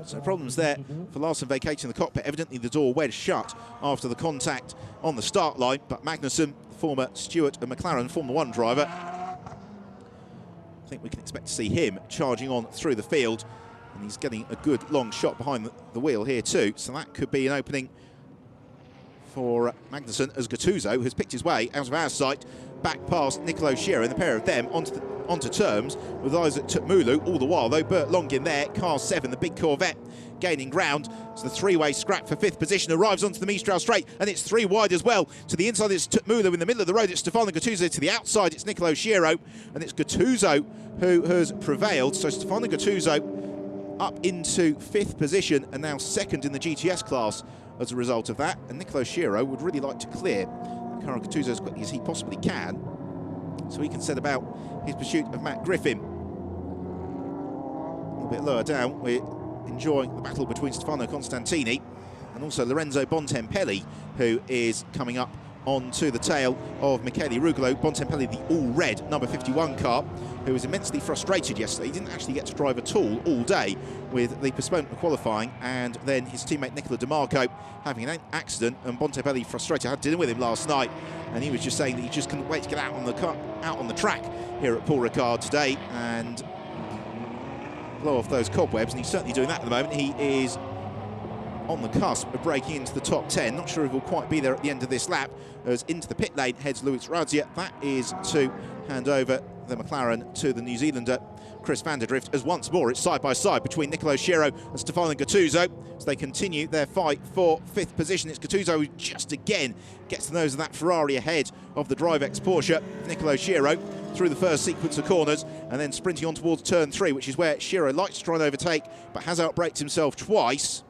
So problems there for Larson vacating the cockpit. Evidently the door wedged shut after the contact on the start line, but Magnussen, the former Stewart and McLaren Formula 1 driver. I think we can expect to see him charging on through the field, and he's getting a good long shot behind the wheel here too, so that could be an opening for Magnussen as Gattuso has picked his way out of our sight back past Niccolo Sciarra, and the pair of them onto terms with Isaac Tutmulu. All the while though, Bert Longin there, car 7, the big Corvette, gaining ground. So the three-way scrap for 5th position arrives onto the Mistral straight, and it's 3 wide as well. To the inside it's Tutmulu, in the middle of the road it's Stefano Gattuso, to the outside it's Niccolo Sciarra, and it's Gattuso who has prevailed. So Stefano Gattuso up into 5th position and now 2nd in the GTS class as a result of that, and Niccolo Sciarra would really like to clear the car of Gattuso as quickly as he possibly can, so he can set about his pursuit of Matt Griffin. A little bit lower down, we're enjoying the battle between Stefano Constantini and also Lorenzo Bontempelli, who is coming up onto the tail of Michele Rugolo. Bontempelli, the all-red number 51 car, who was immensely frustrated yesterday. He didn't actually get to drive at all day with the postponement of qualifying, and then his teammate Nicola Di Marco having an accident, and Bontempelli frustrated. I had dinner with him last night, and he was just saying that he just couldn't wait to get out on the track here at Paul Ricard today and blow off those cobwebs, and he's certainly doing that at the moment. He is on the cusp of breaking into the top 10. Not sure if he'll quite be there at the end of this lap, as into the pit lane heads Luis Razia. That is to hand over the McLaren to the New Zealander Chris van der Drift, as once more it's side by side between Niccolo Sciarra and Stefano Gattuso as they continue their fight for 5th position. It's Gattuso who just again gets the nose of that Ferrari ahead of the DriveX Porsche. Niccolo Sciarra through the first sequence of corners and then sprinting on towards turn 3, which is where Sciarra likes to try and overtake but has outbraked himself twice.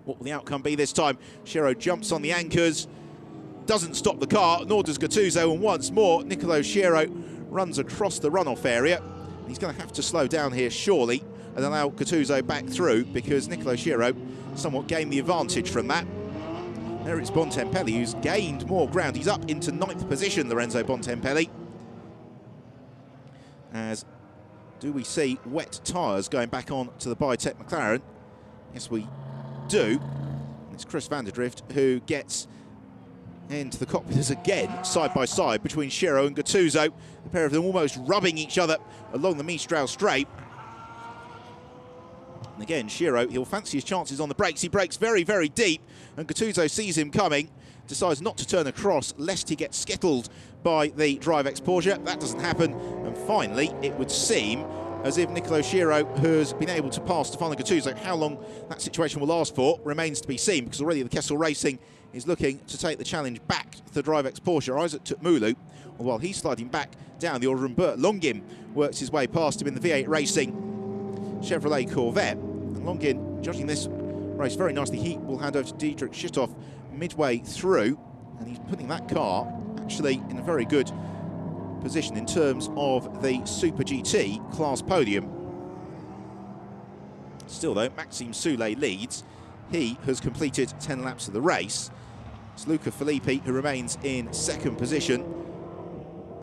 What will the outcome be this time? Sciarra jumps on the anchors, doesn't stop the car, nor does Gattuso, and once more Niccolo Sciarra runs across the runoff area. He's going to have to slow down here surely and allow Gattuso back through, because Niccolo Sciarra somewhat gained the advantage from that. There it's Bontempelli who's gained more ground. He's up into 9th position, Lorenzo Bontempelli. As do we see wet tyres going back on to the Biotech McLaren? Yes, we do. It's Chris van der Drift who gets into the cockpit again, side by side between Sciarra and Gattuso, the pair of them almost rubbing each other along the Mistral straight. And again, Sciarra, he'll fancy his chances on the brakes. He brakes very, very deep, and Gattuso sees him coming, decides not to turn across lest he gets skittled by the DriveX Porsche. That doesn't happen, and finally it would seem as if Niccolo Sciarra has been able to pass Stefano Gattuso. How long that situation will last for remains to be seen, because already the Kessel Racing is looking to take the challenge back to the DriveX Porsche. Isaac Tutmulu, while he's sliding back down the order, and Bert Longin works his way past him in the V8 Racing Chevrolet Corvette. And Longin, judging this race very nicely, he will hand over to Dietrich Schitthoff midway through, and he's putting that car actually in a very good position in terms of the Super GT class podium. Still though, Maxime Soulet leads. He has completed 10 laps of the race. It's Luca Filippi who remains in 2nd position.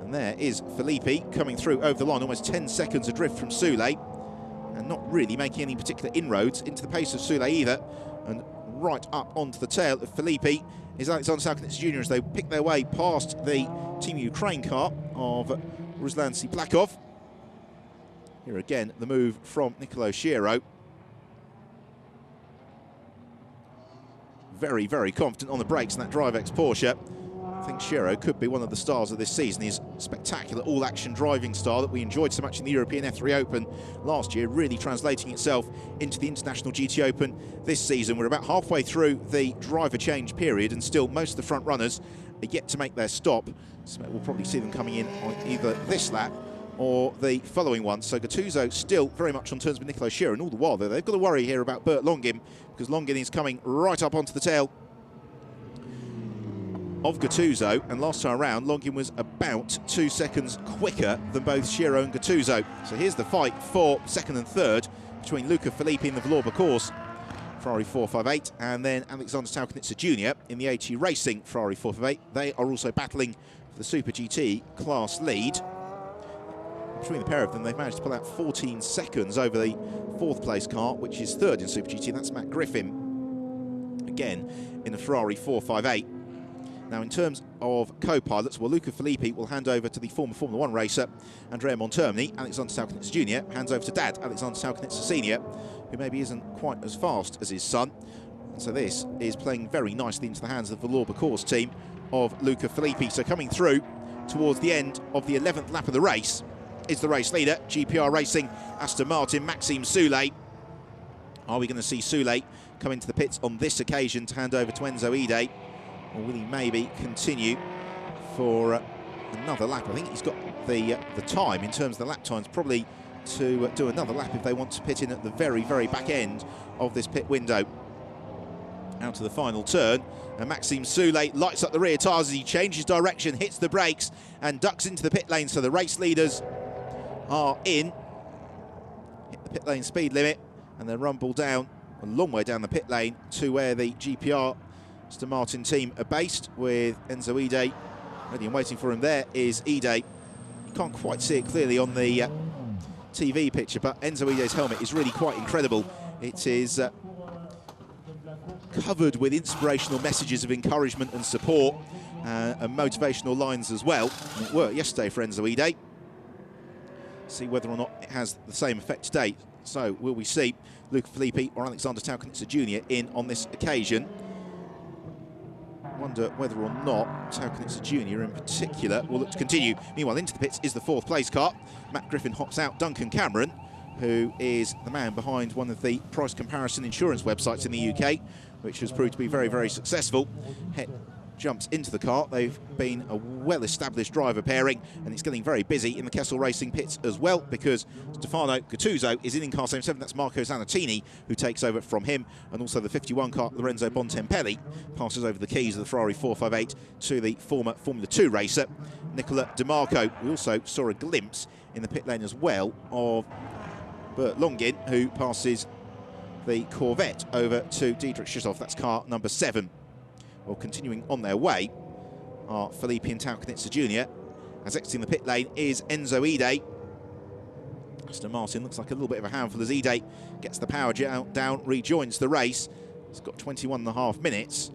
And there is Filippi coming through over the line, almost 10 seconds adrift from Soulet, and not really making any particular inroads into the pace of Soulet either. And right up onto the tail of Filippi is Alexander Salkinits Jr. as they pick their way past the Team Ukraine car of Ruslan Siplakov. Here again, the move from Niccolo Sciarra. Very, very confident on the brakes in that DriveX Porsche. I think Sciarra could be one of the stars of this season. His spectacular all-action driving style that we enjoyed so much in the European F3 Open last year, really translating itself into the International GT Open this season. We're about halfway through the driver change period, and still most of the front runners are yet to make their stop. So we'll probably see them coming in on either this lap or the following one. So Gattuso still very much on terms with Niccolo Sciarra, and all the while though, they've got to worry here about Bert Longin, because Longin is coming right up onto the tail of Gattuso, and last time around Longin was about 2 seconds quicker than both Sciarra and Gattuso. So here's the fight for 2nd and 3rd between Luca Filippi in the Valour Course Ferrari 458 and then Alexander Salkinits Jr. in the AT Racing Ferrari 458. They are also battling for the Super GT class lead. Between the pair of them, they've managed to pull out 14 seconds over the 4th place car, which is 3rd in Super GT, and that's Matt Griffin, again in a Ferrari 458. Now, in terms of co-pilots, well, Luca Filippi will hand over to the former Formula 1 racer, Andrea Montermini. Alexander Salkanitsa Jr. hands over to dad, Alexander Salkanitsa Sr., who maybe isn't quite as fast as his son. And so this is playing very nicely into the hands of the Valour Course team of Luca Filippi. So coming through towards the end of the 11th lap of the race is the race leader, GPR Racing, Aston Martin, Maxime Soulé. Are we going to see Soulé come into the pits on this occasion to hand over to Enzo Ide? Or will he maybe continue for another lap? I think he's got the time in terms of the lap times, probably to do another lap if they want to pit in at the very, very back end of this pit window. Out to the final turn, and Maxime Soulé lights up the rear tyres as he changes direction, hits the brakes and ducks into the pit lane. So the race leaders are in, hit the pit lane speed limit, and then rumble down a long way down the pit lane to where the GPR Aston Martin team are based, with Enzo Ide ready and waiting for him. There is Ide. You can't quite see it clearly on the TV picture, but Enzo Ide's helmet is really quite incredible. It is covered with inspirational messages of encouragement and support, and motivational lines as well. And it worked yesterday for Enzo Ide. See whether or not it has the same effect today. So will we see Luca Filippi or Alexander Salkanitsa Jr. in on this occasion? Wonder whether or not Salkanitsa Jr. in particular will look to continue. Meanwhile, into the pits is the fourth place car. Matt Griffin hops out. Duncan Cameron, who is the man behind one of the price comparison insurance websites in the UK, which has proved to be very, very successful, jumps into the car. They've been a well-established driver pairing, and it's getting very busy in the Kessel Racing pits as well, because Stefano Gattuso is in car 77. That's Marco Zanartini, who takes over from him, and also the 51 car Lorenzo Bontempelli passes over the keys of the Ferrari 458 to the former Formula 2 racer Nicola Di Marco. We also saw a glimpse in the pit lane as well of Bert Longin, who passes the Corvette over to Diedrich Schusshoff. That's car number 7. Well, continuing on their way are Filippi and Salkanitsa Jr. As exiting the pit lane is Enzo Ide. Aston Martin looks like a little bit of a handful as Ide gets the power down, rejoins the race. It's got 21.5 minutes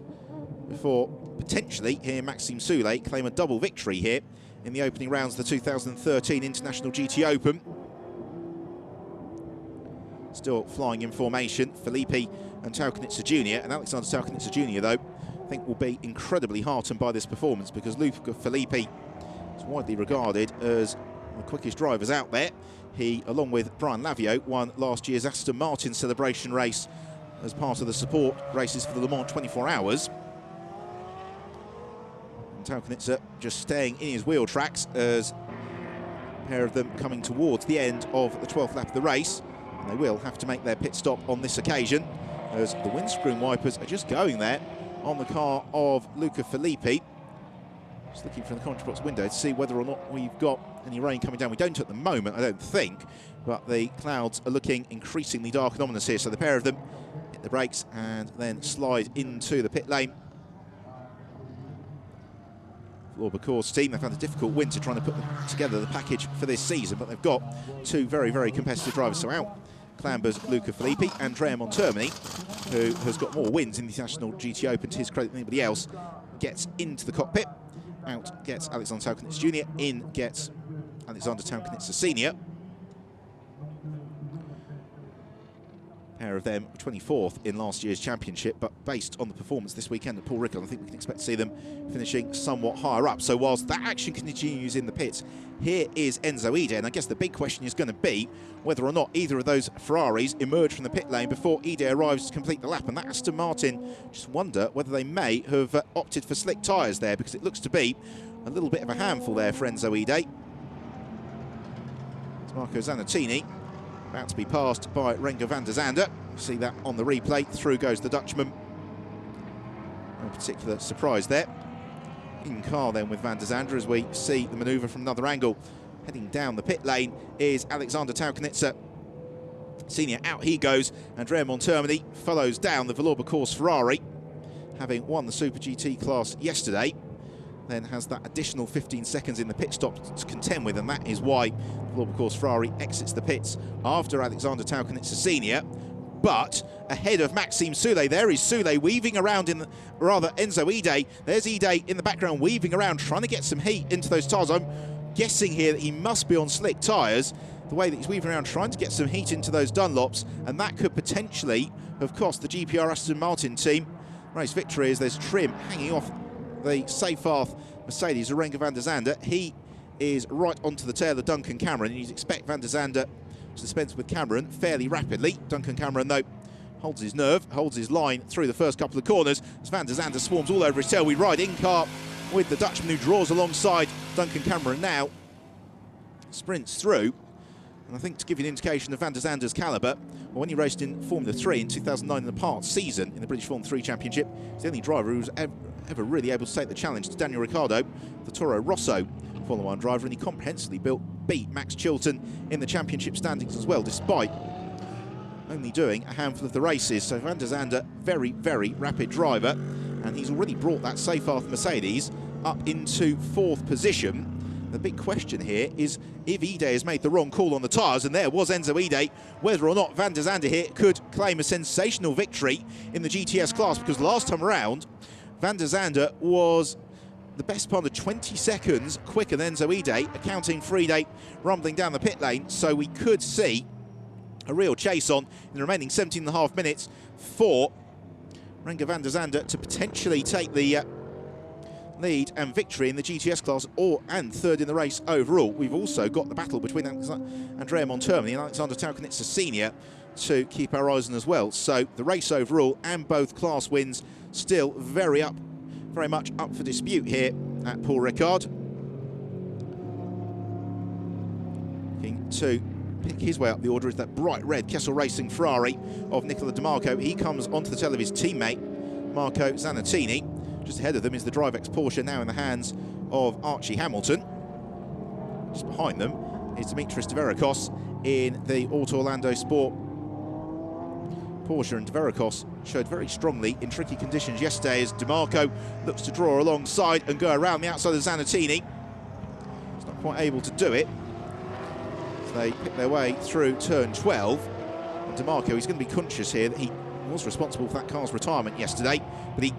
before potentially here Maxime Soulé claim a double victory here in the opening rounds of the 2013 International GT Open. Still flying in formation, Filippi and Salkanitsa Jr. And Alexander Salkanitsa Jr., though, I think will be incredibly heartened by this performance, because Luca Filippi is widely regarded as the quickest drivers out there. He, along with Brian Lavio, won last year's Aston Martin celebration race as part of the support races for the Le Mans 24 Hours. And Salkanitsa just staying in his wheel tracks as a pair of them coming towards the end of the 12th lap of the race. And they will have to make their pit stop on this occasion, as the windscreen wipers are just going there on the car of Luca Filippi. Just looking from the commentary box window to see whether or not we've got any rain coming down. We don't at the moment, I don't think, but the clouds are looking increasingly dark and ominous here. So the pair of them hit the brakes and then slide into the pit lane. Valour Course team, they've had a difficult winter trying to put together the package for this season, but they've got two very, very competitive drivers. So out clambers Luca Filippi. Andrea Montermini, who has got more wins in the International GT Open to his credit than anybody else, gets into the cockpit. Out gets Alexander Salkanitsa Jr., in gets Alexander Salkanitsa Sr. Pair of them 24th in last year's championship, but based on the performance this weekend at Paul Ricard, I think we can expect to see them finishing somewhat higher up. So whilst that action continues in the pits, here is Enzo Ide, and I guess the big question is going to be whether or not either of those Ferraris emerge from the pit lane before Ide arrives to complete the lap. And that Aston Martin, just wonder whether they may have opted for slick tyres there, because it looks to be a little bit of a handful there for Enzo Ide. It's Marco Zanartini, about to be passed by Renger van der Zande. See that on the replay. Through goes the Dutchman. No particular surprise there. In car then with van der Zande as we see the manoeuvre from another angle. Heading down the pit lane is Alexander Salkanitsa Senior. Out he goes. Andrea Montermini follows down the Valour Course Ferrari, having won the Super GT class yesterday. Then has that additional 15 seconds in the pit stop to contend with, and that is why Valour Course Ferrari exits the pits after Alexander Salkanitsa Senior. but ahead of Maxime Soulé. There is Soulé weaving around Enzo Ide. There's Ide in the background weaving around, trying to get some heat into those tyres. I'm guessing here that he must be on slick tyres, the way that he's weaving around trying to get some heat into those Dunlops, and that could potentially have cost the GPR Aston Martin team race victory, as there's trim hanging off the Seyfarth Mercedes, Renger van der Zande. He is right onto the tail of Duncan Cameron, and you'd expect van der Zande to dispense with Cameron fairly rapidly. Duncan Cameron, though, holds his nerve, holds his line through the first couple of corners as van der Zande swarms all over his tail. We ride in car with the Dutchman who draws alongside Duncan Cameron now, sprints through. And I think to give you an indication of van der Zande's calibre, well, when he raced in Formula 3 in 2009 in the Parts season in the British Formula 3 Championship, he's the only driver who was ever really able to take the challenge to Daniel Ricciardo, the Toro Rosso Formula 1 driver, and he comprehensively beat Max Chilton in the championship standings as well, despite only doing a handful of the races. So van der Zande, very, very rapid driver, and he's already brought that Seyfarth Mercedes up into 4th position. The big question here is if Ide has made the wrong call on the tyres, and there was Enzo Ide, whether or not van der Zande here could claim a sensational victory in the GTS class, because last time around, van der Zande was the best part of 20 seconds quicker than Enzo Ide, accounting for Ide rumbling down the pit lane. So we could see a real chase on in the remaining 17.5 minutes for Renger van der Zande to potentially take the lead and victory in the GTS class, and 3rd in the race overall. We've also got the battle between Andrea Montermini and Alexander Taukanitsa Senior to keep our eyes on as well. So the race overall and both class wins still very much up for dispute here at Paul Ricard. Looking to pick his way up the order is that bright red Kessel Racing Ferrari of Nicola Di Marco. He comes onto the tail of his teammate Marco Zanettini. Just ahead of them is the Drivex Porsche, now in the hands of Archie Hamilton. Just behind them is Dimitris Dverikos in the Auto Orlando Sport Porsche, and Dverikos showed very strongly in tricky conditions yesterday as Di Marco looks to draw alongside and go around the outside of Zanettini. He's not quite able to do it. So they pick their way through turn 12. And Di Marco, he's going to be conscious here that he was responsible for that car's retirement yesterday, but he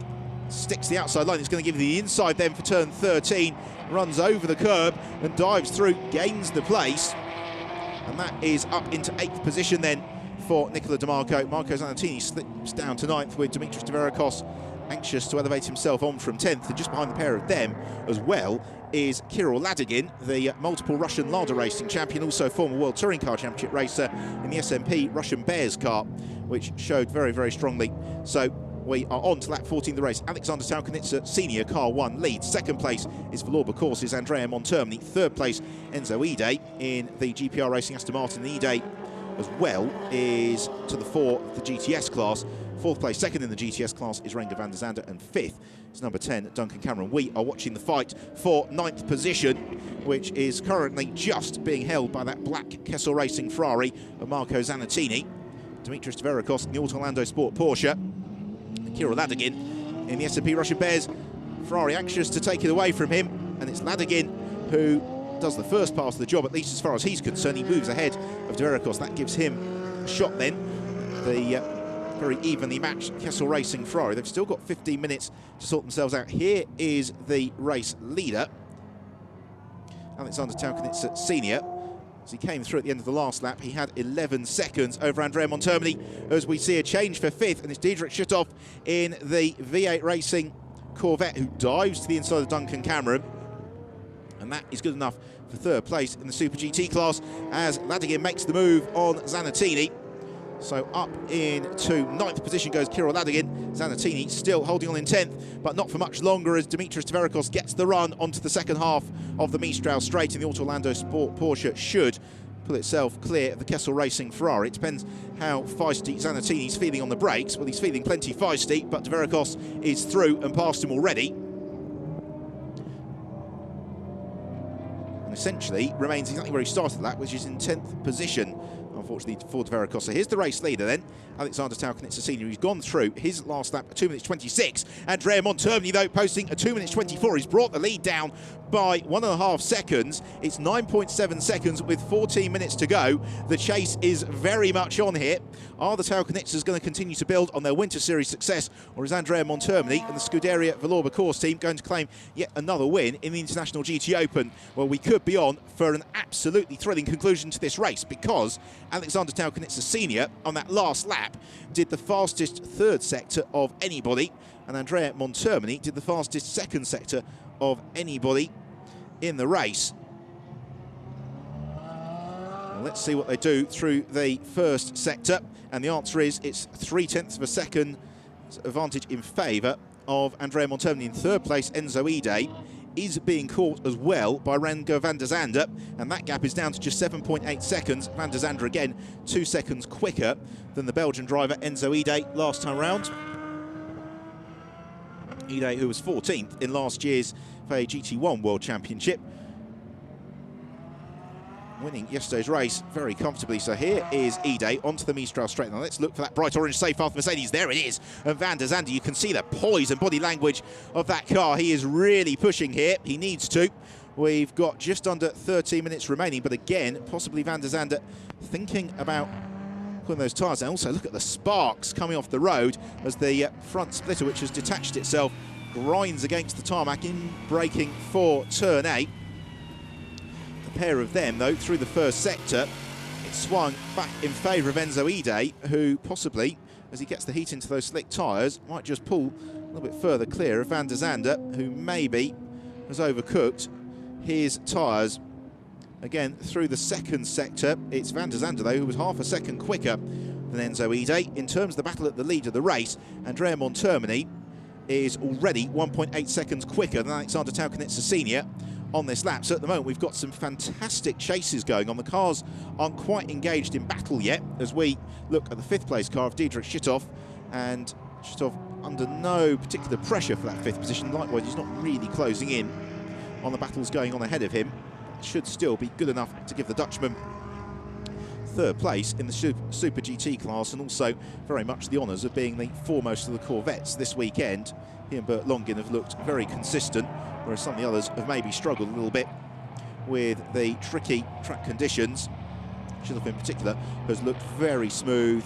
sticks the outside line. It's going to give you the inside then for turn 13, runs over the curb and dives through, gains the place, and that is up into 8th position then for Nicola Di Marco. Marco Zanettini slips down to 9th with Dimitris Dverikos anxious to elevate himself on from 10th, and just behind the pair of them as well is Kirill Ladygin, the multiple Russian Lada Racing champion, also former World Touring Car Championship racer in the SMP Russian Bears car, which showed very, very strongly. So we are on to lap 14 of the race. Alexander Taukanitsa Senior, car 1, leads. 2nd place is for Lorber Courses, Andrea Montermini. 3rd place, Enzo Ide in the GPR Racing Aston Martin. Ide as well is to the 4 of the GTS class. 4th place, 2nd in the GTS class is Renger van der Zande, and 5th is number 10, Duncan Cameron. We are watching the fight for 9th position, which is currently just being held by that black Kessel Racing Ferrari of Marco Zanettini. Dimitris Dverikos in the Auto Orlando Sport Porsche, and Kirill Ladygin in the SMP Russian Bears. Ferrari anxious to take it away from him, and it's Ladygin who does the first pass of the job, at least as far as he's concerned. He moves ahead of Dverikos. That gives him a shot then. The very evenly matched Kessel Racing Ferrari. They've still got 15 minutes to sort themselves out. Here is the race leader, Alexander Taukanitsa Senior. As he came through at the end of the last lap, he had 11 seconds over Andrea Montermini, as we see a change for 5th, and it's Diederik Schüthoff in the V8 Racing Corvette who dives to the inside of Duncan Cameron, and that is good enough for 3rd place in the Super GT class as Ladygin makes the move on Zanettini. So up into 9th position goes Kirill Ladygin. Zanettini still holding on in 10th, but not for much longer as Dimitris Dverikos gets the run onto the second half of the Mistral straight, and the Auto Orlando Sport Porsche should pull itself clear of the Kessel Racing Ferrari. It depends how feisty Zanettini's feeling on the brakes. Well, he's feeling plenty feisty, but Dverikos is through and past him already. And essentially remains exactly where he started that, which is in 10th position. unfortunately, for De Veracruz. Here's the race leader then, Alexander Taukanitsa Senior. He's gone through his last lap, 2 minutes 26. Andrea Montermini, though, posting a 2 minutes 24. He's brought the lead down by 1.5 seconds. It's 9.7 seconds with 14 minutes to go. The chase is very much on here. Are the Taukanitsas going to continue to build on their Winter Series success, or is Andrea Montermini and the Scuderia Villorba course team going to claim yet another win in the International GT Open? Well, we could be on for an absolutely thrilling conclusion to this race, because Alexander Taukanitsa Senior on that last lap did the fastest third sector of anybody, and Andrea Montermini did the fastest second sector of anybody in the race. Well, let's see what they do through the first sector, and the answer is it's 0.3 of a second advantage in favour of Andrea Montermini. In third place, Enzo Ide is being caught as well by Renger van der Zande, and that gap is down to just 7.8 seconds. Van der Zande again 2 seconds quicker than the Belgian driver Enzo Ide last time round. Ide, who was 14th in last year's FIA GT1 World Championship, winning yesterday's race very comfortably. So here is Ide onto the Mistral straight. Now let's look for that bright orange safe path Mercedes. There it is. And Van der Zande, you can see the poise and body language of that car. He is really pushing here. He needs to. We've got just under 13 minutes remaining, but again, possibly Van der Zande thinking about putting those tyres. And also look at the sparks coming off the road as the front splitter, which has detached itself, grinds against the tarmac in braking for turn 8. Pair of them, though, through the first sector, it swung back in favour of Enzo Ide, who possibly, as he gets the heat into those slick tyres, might just pull a little bit further clear of Van der Zande, who maybe has overcooked his tyres. Again, through the second sector, it's Van der Zande, though, who was half a second quicker than Enzo Ide. In terms of the battle at the lead of the race, Andrea Montermini is already 1.8 seconds quicker than Alexander Taukanitsa Senior on this lap. So at the moment we've got some fantastic chases going on. The cars aren't quite engaged in battle yet as we look at the 5th place car of Diederik Schüthoff, and Schüthoff under no particular pressure for that 5th position. Likewise, he's not really closing in on the battles going on ahead of him. It should still be good enough to give the Dutchman 3rd place in the Super GT class, and also very much the honours of being the foremost of the Corvettes this weekend. He and Bert Longin have looked very consistent, whereas some of the others have maybe struggled a little bit with the tricky track conditions. Schüthoff in particular has looked very smooth,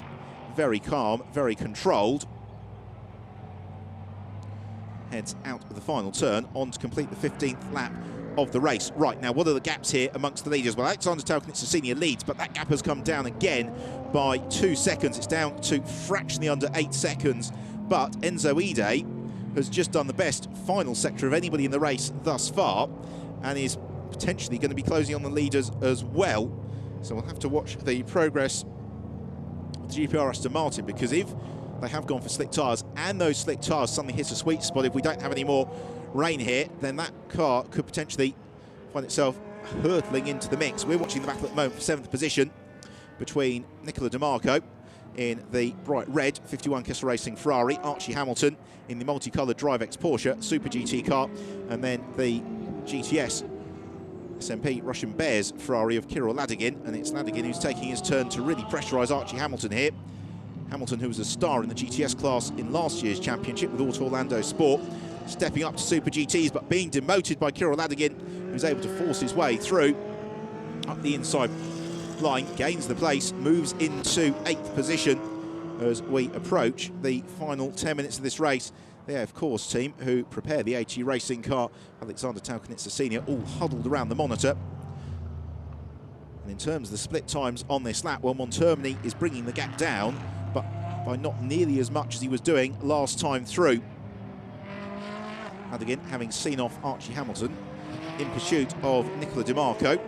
very calm, very controlled. Heads out of the final turn on to complete the 15th lap of the race. Right, now what are the gaps here amongst the leaders? Well, Alexander Taukanitsa Senior leads, but that gap has come down again by 2 seconds. It's down to fractionally under 8 seconds, but Enzo Ide has just done the best final sector of anybody in the race thus far, and is potentially going to be closing on the leaders as well. So we'll have to watch the progress of the GPR Aston Martin, because if they have gone for slick tyres and those slick tyres suddenly hit a sweet spot, if we don't have any more rain here, then that car could potentially find itself hurtling into the mix. We're watching the battle at the moment for 7th position between Nicola Di Marco in the bright red 51 Kessel Racing Ferrari, Archie Hamilton in the multicoloured DriveX Porsche Super GT car, and then the GTS SMP Russian Bears Ferrari of Kirill Ladygin, and it's Ladygin who's taking his turn to really pressurise Archie Hamilton here. Hamilton, who was a star in the GTS class in last year's championship with Auto Orlando Sport, stepping up to Super GTs, but being demoted by Kirill Ladygin, who's able to force his way through up the inside line, gains the place, moves into 8th position as we approach the final 10 minutes of this race. The AF Course team, who prepare the AT Racing car, Alexander Taukanitsa Senior, all huddled around the monitor. And in terms of the split times on this lap, well, Montermini is bringing the gap down, but by not nearly as much as he was doing last time through. Ladygin having seen off Archie Hamilton in pursuit of Nicola Di Marco.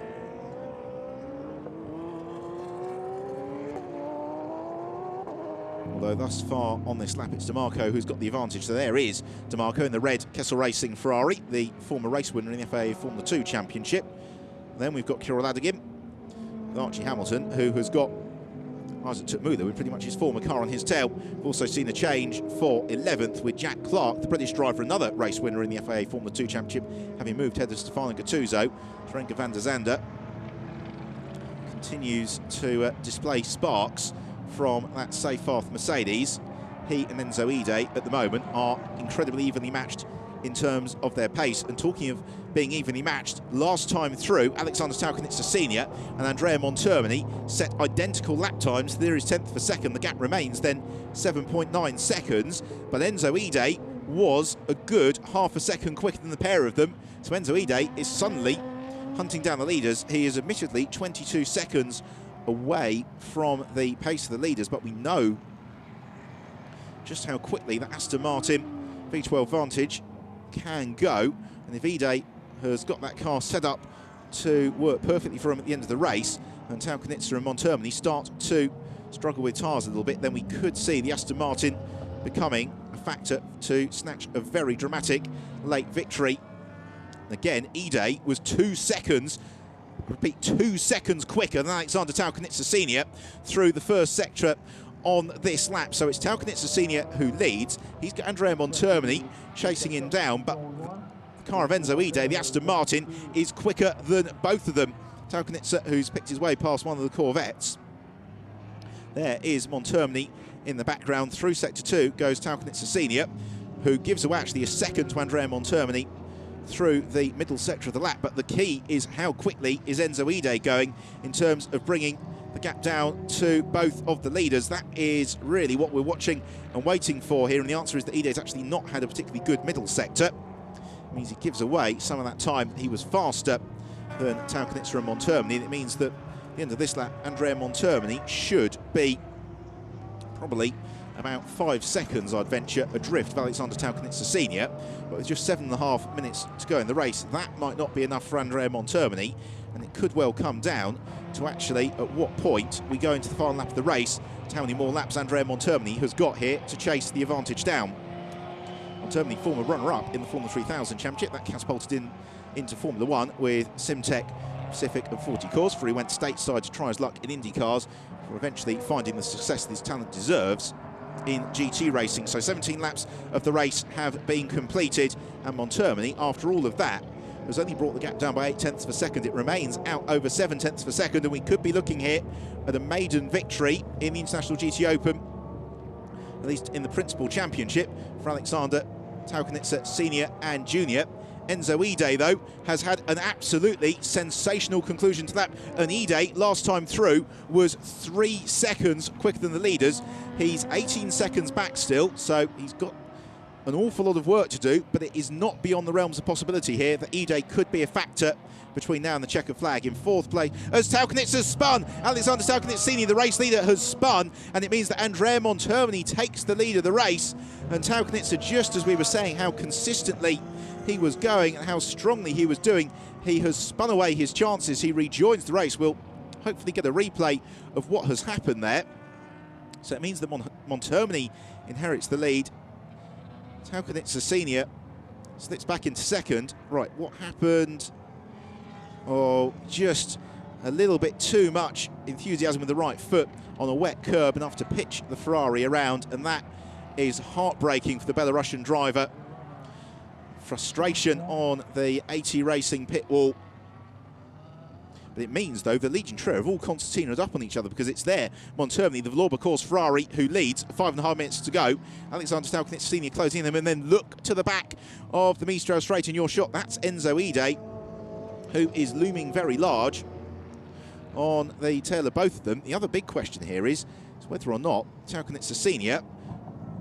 Although thus far on this lap it's Di Marco who's got the advantage. So there is Di Marco in the red Kessel Racing Ferrari, the former race winner in the FIA Formula 2 Championship. And then we've got Kirill Ladygin with Archie Hamilton, who has got Isaac Tutmuda with pretty much his former car on his tail. We've also seen a change for 11th with Jack Clark, the British driver, another race winner in the FIA Formula 2 Championship, having moved head to Stefano Gattuso. Renger van der Zande continues to display sparks from that Seyfarth Mercedes. He and Enzo Ide at the moment are incredibly evenly matched in terms of their pace. And talking of being evenly matched, last time through, Alexander Taukanitsa Senior and Andrea Montermini set identical lap times. There is 10th of a second. The gap remains then 7.9 seconds. But Enzo Ide was a good half a second quicker than the pair of them. So Enzo Ide is suddenly hunting down the leaders. He is admittedly 22 seconds away from the pace of the leaders, but we know just how quickly that Aston Martin V12 Vantage can go. And if Ide has got that car set up to work perfectly for him at the end of the race, and Taukanitsa and Montermini start to struggle with tyres a little bit, then we could see the Aston Martin becoming a factor to snatch a very dramatic late victory. Again, Ide was 2 seconds, repeat, 2 seconds quicker than Alexander Taukanitsa Senior through the first sector on this lap. So it's Taukanitsa Senior who leads. He's got Andrea Montermini chasing him down, but the car of Enzo Ide, the Aston Martin, is quicker than both of them. Taukanitsa, who's picked his way past one of the Corvettes. There is Montermini in the background. Through sector 2 goes Taukanitsa Senior, who gives away actually a second to Andrea Montermini through the middle sector of the lap. But the key is how quickly is Enzo Ide going in terms of bringing the gap down to both of the leaders. That is really what we're watching and waiting for here, and the answer is that Ide's actually not had a particularly good middle sector. It means he gives away some of that time. He was faster than Taukanitsa and Montermini, and it means that at the end of this lap, Andrea Montermini should be probably about 5 seconds, I'd venture, adrift of Alexander Taukanitsa Senior. But with just 7.5 minutes to go in the race, that might not be enough for Andrea Montermini, and it could well come down to actually at what point we go into the final lap of the race, to how many more laps Andrea Montermini has got here to chase the advantage down. Montermini, former runner-up in the Formula 3000 Championship, that catapulted into Formula 1 with Simtech, Pacific and 40 Cores, for he went stateside to try his luck in Indy cars, for eventually finding the success that his talent deserves in GT racing. So 17 laps of the race have been completed, and Montermini, after all of that, has only brought the gap down by 0.8 of a second. It remains out over 0.7 of a second, and we could be looking here at a maiden victory in the International GT Open, at least in the Principal Championship, for Alexander Taukanitsa Senior and Junior. Enzo Ide, though, has had an absolutely sensational conclusion to that. And Ide, last time through, was 3 seconds quicker than the leaders. He's 18 seconds back still, so he's got an awful lot of work to do, but it is not beyond the realms of possibility here that Ide could be a factor between now and the checkered flag. In 4th place, as Taukanitsa spun, Alexander Taukanitsa Senior, the race leader, has spun, and it means that Andrea Montermini takes the lead of the race. And Taukanitsa, just as we were saying, how consistently he was going and how strongly he was doing, he has spun away his chances. He rejoins the race. We'll hopefully get a replay of what has happened there. So it means that Montermini inherits the lead. Taukanitsa Senior slips back into second. Right, what happened? Oh, just a little bit too much enthusiasm with the right foot on a wet curb, enough to pitch the Ferrari around, and that is heartbreaking for the Belarusian driver. Frustration on the AT Racing pit wall. But it means, though, the Legion trio have all concertinaed up on each other, because it's there. Montermini, the Valour Course Ferrari, who leads, 5.5 minutes to go. Alexander Taukanitsa Senior closing them, and then look to the back of the Mistral straight in your shot. That's Enzo Ide, who is looming very large on the tail of both of them. The other big question here is whether or not Taukanitsa Senior,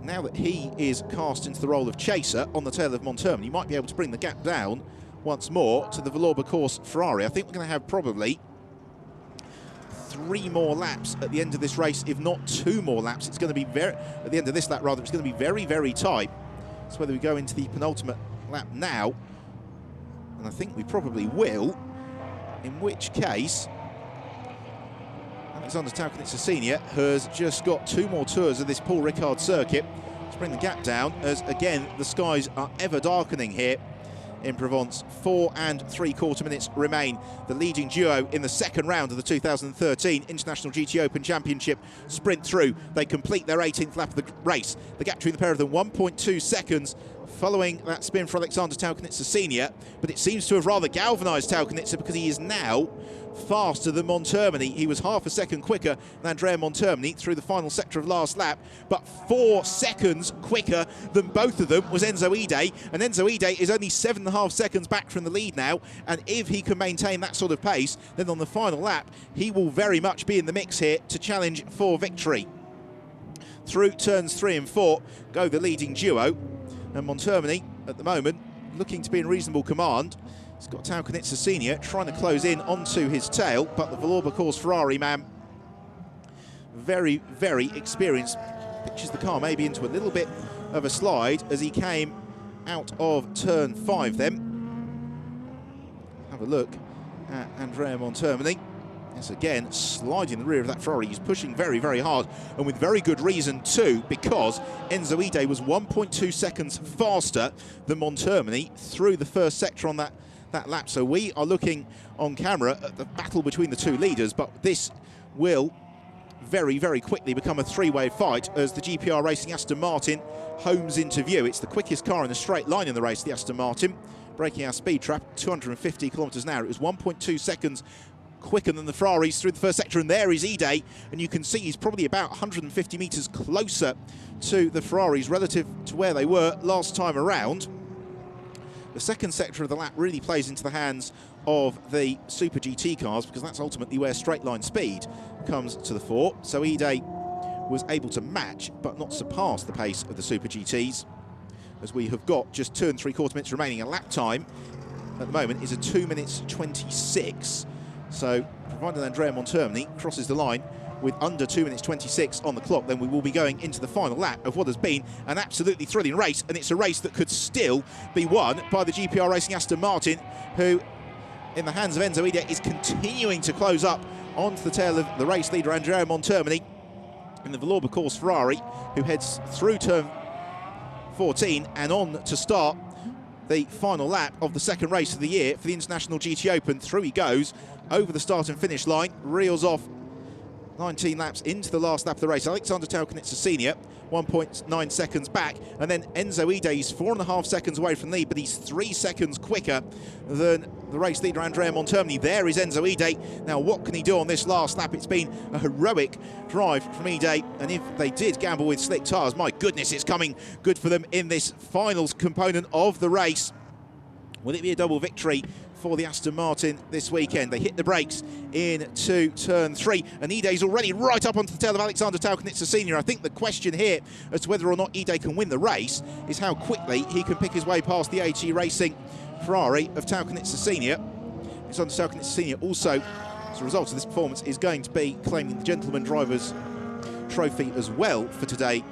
now that he is cast into the role of chaser on the tail of Montermini, might be able to bring the gap down once more to the Valour Course Ferrari. I think we're going to have probably 3 more laps at the end of this race, if not 2 more laps. It's going to be at the end of this lap, rather, it's going to be very, very tight. It's whether we go into the penultimate lap now, and I think we probably will, in which case Alexander Taukanitsa Senior has just got 2 more tours of this Paul Ricard circuit to bring the gap down, as again the skies are ever darkening here in Provence. 4 3/4 minutes remain. The leading duo in the second round of the 2013 International GT Open Championship sprint through. They complete their 18th lap of the race. The gap between the pair of them, 1.2 seconds following that spin for Alexander Taukanitsa Senior, but it seems to have rather galvanised Taukanitsa because he is now faster than Montermini. He was half a second quicker than Andrea Montermini through the final sector of last lap, but 4 seconds quicker than both of them was Enzo Ide, and Enzo Ide is only 7.5 seconds back from the lead now, and if he can maintain that sort of pace, then on the final lap he will very much be in the mix here to challenge for victory. Through turns 3 and 4 go the leading duo, and Montermini at the moment looking to be in reasonable command. He's got Taukanitsa Senior trying to close in onto his tail, but the Valour Course Ferrari man, very, very experienced, pitches the car maybe into a little bit of a slide as he came out of turn 5 then. Have a look at Andrea Montermini. Yes, again, sliding the rear of that Ferrari. He's pushing very, very hard, and with very good reason too, because Enzo Ide was 1.2 seconds faster than Montermini through the first sector on that lap. So we are looking on camera at the battle between the two leaders, but this will very, very quickly become a three-way fight as the GPR Racing Aston Martin homes into view. It's the quickest car in a straight line in the race, the Aston Martin, breaking our speed trap, 250 kilometres an hour. It was 1.2 seconds quicker than the Ferraris through the first sector, and there is Ide, and you can see he's probably about 150 metres closer to the Ferraris relative to where they were last time around. The second sector of the lap really plays into the hands of the Super GT cars, because that's ultimately where straight line speed comes to the fore. So Ide was able to match but not surpass the pace of the Super GTs, as we have got just 2 3/4 minutes remaining. A lap time at the moment is a 2 minutes 26. So provided Andrea Montermini crosses the line with under 2 minutes 26 on the clock, then we will be going into the final lap of what has been an absolutely thrilling race, and it's a race that could still be won by the GPR Racing Aston Martin, who in the hands of Enzo Ide is continuing to close up onto the tail of the race leader Andrea Montermini in the Valour Course Ferrari, who heads through turn 14 and on to start the final lap of the second race of the year for the International GT Open. Through he goes over the start and finish line, reels off 19 laps into the last lap of the race. Alexander Taukanitsa Senior 1.9 seconds back, and then Enzo Ide is 4.5 seconds away from the lead, but he's 3 seconds quicker than the race leader Andrea Montermini. There is Enzo Ide. Now what can he do on this last lap? It's been a heroic drive from Ide, and if they did gamble with slick tyres, my goodness, it's coming good for them in this finals component of the race. Will it be a double victory for the Aston Martin this weekend? They hit the brakes into turn 3, and Ide's already right up onto the tail of Alexander Taukanitsa Senior. I think the question here as to whether or not Ide can win the race is how quickly he can pick his way past the AG Racing Ferrari of Taukanitsa Senior. Alexander Taukanitsa Senior also, as a result of this performance, is going to be claiming the Gentleman Drivers Trophy as well for today.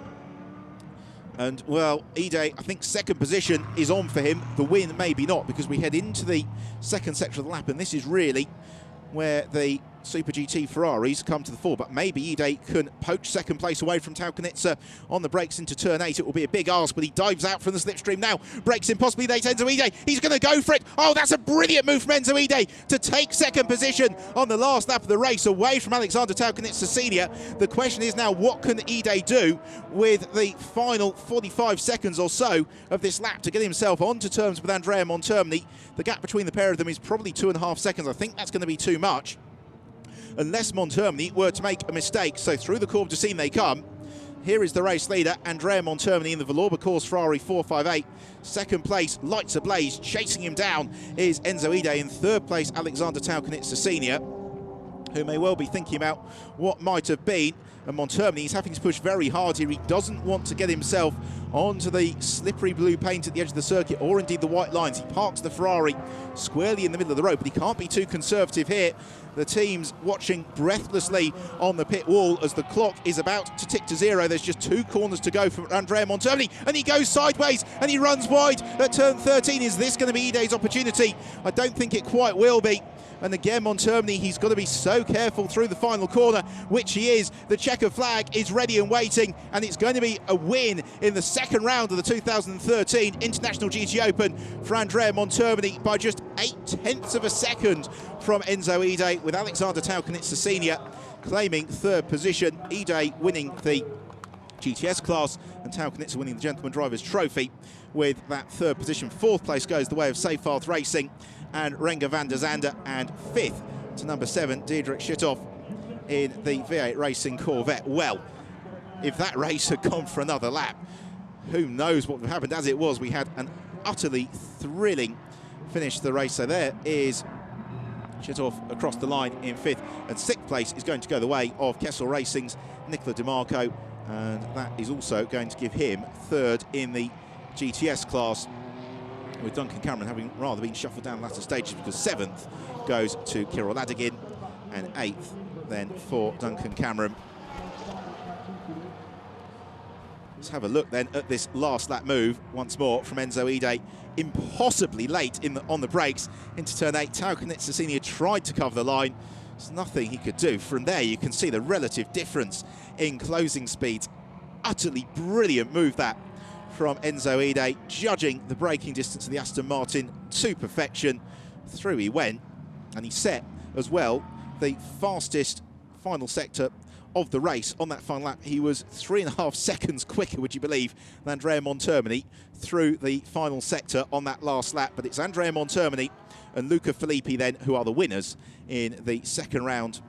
And, well, Ide, I think second position is on for him. The win, maybe not, because we head into the second sector of the lap, and this is really where the Super GT Ferraris come to the fore. But maybe Ide can poach second place away from Taukanitsa on the brakes into turn 8. It will be a big ask, but he dives out from the slipstream now. Brakes in possibly late Enzo Ide. He's going to go for it. Oh, that's a brilliant move from Enzo Ide to take second position on the last lap of the race away from Alexander Taukanitsa Senior. The question is now, what can Ide do with the final 45 seconds or so of this lap to get himself onto terms with Andrea Montermini? The gap between the pair of them is probably 2.5 seconds. I think that's going to be too much, unless Montermini were to make a mistake. So through the Courbe du Cygne they come. Here is the race leader, Andrea Montermini, in the Valour Course Ferrari 458. Second place, lights ablaze. Chasing him down is Enzo Ide. In third place, Alexander Taukanitsa Senior, who may well be thinking about what might have been. And Montermini is having to push very hard here. He doesn't want to get himself onto the slippery blue paint at the edge of the circuit, or indeed the white lines. He parks the Ferrari squarely in the middle of the road, but he can't be too conservative here. The team's watching breathlessly on the pit wall as the clock is about to tick to 0. There's just 2 corners to go for Andrea Montermini, and he goes sideways and he runs wide at turn 13. Is this going to be Ide's opportunity? I don't think it quite will be. And again, Montermini, he's got to be so careful through the final corner, which he is. The checker flag is ready and waiting, and it's going to be a win in the second round of the 2013 International GT Open for Andrea Montermini by just 0.8 of a second from Enzo Ide, with Alexander Taukanitsa Senior claiming third position. Ide winning the GTS class, and Tao Knitzer winning the Gentleman Drivers Trophy with that third position. Fourth place goes the way of Seyfarth Racing and Renger van der Zande, and fifth to number 7, Diederik Schüthoff in the V8 Racing Corvette. Well, if that race had gone for another lap, who knows what would have happened. As it was, we had an utterly thrilling finish to the race. So there is Schüthoff across the line in fifth, and sixth place is going to go the way of Kessel Racing's Nicola DiMarco, and that is also going to give him third in the GTS class, with Duncan Cameron having rather been shuffled down the latter stages, because seventh goes to Kirill Ladygin and eighth then for Duncan Cameron. Let's have a look then at this last lap move once more from Enzo Ide. Impossibly late on the brakes into turn 8. Tao Knitzer Senior tried to cover the line. There's nothing he could do. From there you can see the relative difference in closing speeds. Utterly brilliant move that from Enzo Ide, judging the braking distance of the Aston Martin to perfection. Through he went, and he set as well the fastest final sector of the race. On that final lap, he was 3.5 seconds quicker, would you believe, than Andrea Montermini through the final sector on that last lap. But it's Andrea Montermini and Luca Filippi then who are the winners in the second round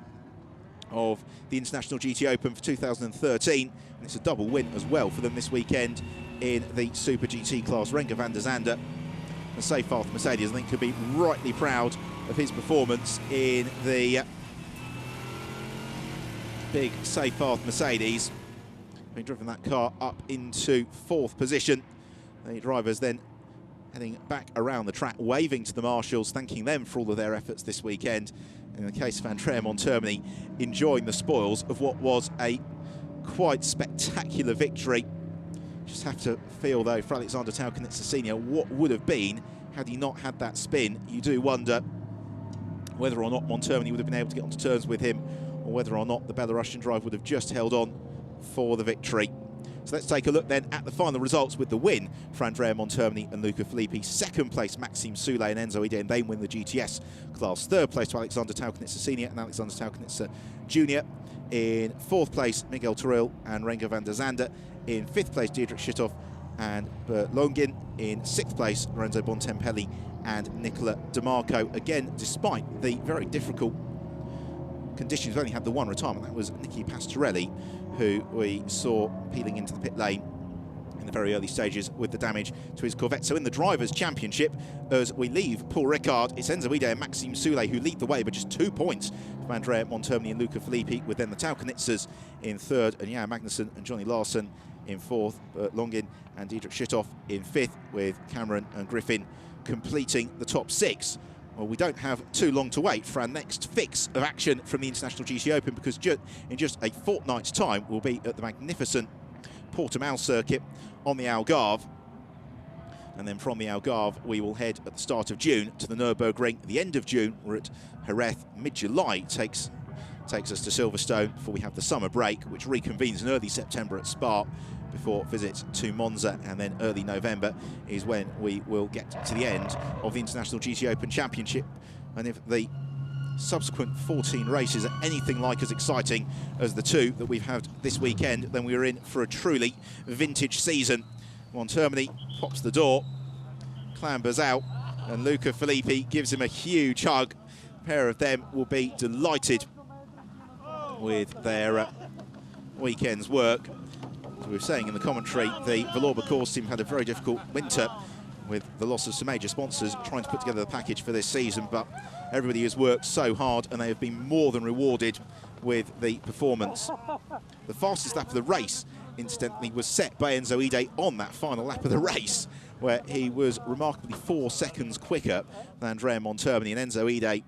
of the International GT Open for 2013. And it's a double win as well for them this weekend in the Super GT class. Renger van der Zande and Seyfarth Mercedes, I think, could be rightly proud of his performance in the big Seyfarth Mercedes. Having driven that car up into fourth position. The drivers then heading back around the track, waving to the marshals, thanking them for all of their efforts this weekend. In the case of Andrea Montermini, enjoying the spoils of what was a quite spectacular victory. Just have to feel, though, for Alexander Tao Knitzer Senior, what would have been had he not had that spin. You do wonder whether or not Montermini would have been able to get onto terms with him, or whether or not the Belarusian driver would have just held on for the victory. So let's take a look then at the final results, with the win for Andrea Montermini and Luca Filippi. Second place, Maxime Soulet and Enzo Ide, and they win the GTS class. Third place to Alexander Tao Knitzer Senior and Alexander Tao Knitzer Junior. In fourth place, Miguel Toril and Renger van der Zande. In fifth place, Diederik Schüthoff and Bert Longin. In sixth place, Lorenzo Bontempelli and Nicola DiMarco. Again, despite the very difficult conditions, we've only had the one retirement. That was Nicky Pastorelli, who we saw peeling into the pit lane in the very early stages with the damage to his Corvette. So in the Drivers' Championship, as we leave Paul Ricard, it's Enzo Ide and Maxime Soulet who lead the way, but just 2 points from Andrea Montermini and Luca Filippi, with then the Tao Knitzers in third, and Jan Magnussen and Johnny Larson in fourth, Longin and Diederik Schüthoff in fifth, with Cameron and Griffin completing the top 6. Well, we don't have too long to wait for our next fix of action from the International GT Open, because in just a fortnight's time we'll be at the magnificent Portimao circuit on the Algarve. And then from the Algarve we will head at the start of June to the Nürburgring. At the end of June we're at Jerez. Mid-July takes us to Silverstone before we have the summer break, which reconvenes in early September at Spa, before visits to Monza, and then early November is when we will get to the end of the International GT Open Championship. And if the subsequent 14 races are anything like as exciting as the 2 that we've had this weekend, then we're in for a truly vintage season. Montermini pops the door, clambers out, and Luca Filippi gives him a huge hug. A pair of them will be delighted with their weekend's work. As we were saying in the commentary, the Villorba course team had a very difficult winter with the loss of some major sponsors, trying to put together the package for this season, but everybody has worked so hard and they have been more than rewarded with the performance. The fastest lap of the race, incidentally, was set by Enzo Ide on that final lap of the race, where he was remarkably 4 seconds quicker than Andrea Montermini. And Enzo Ide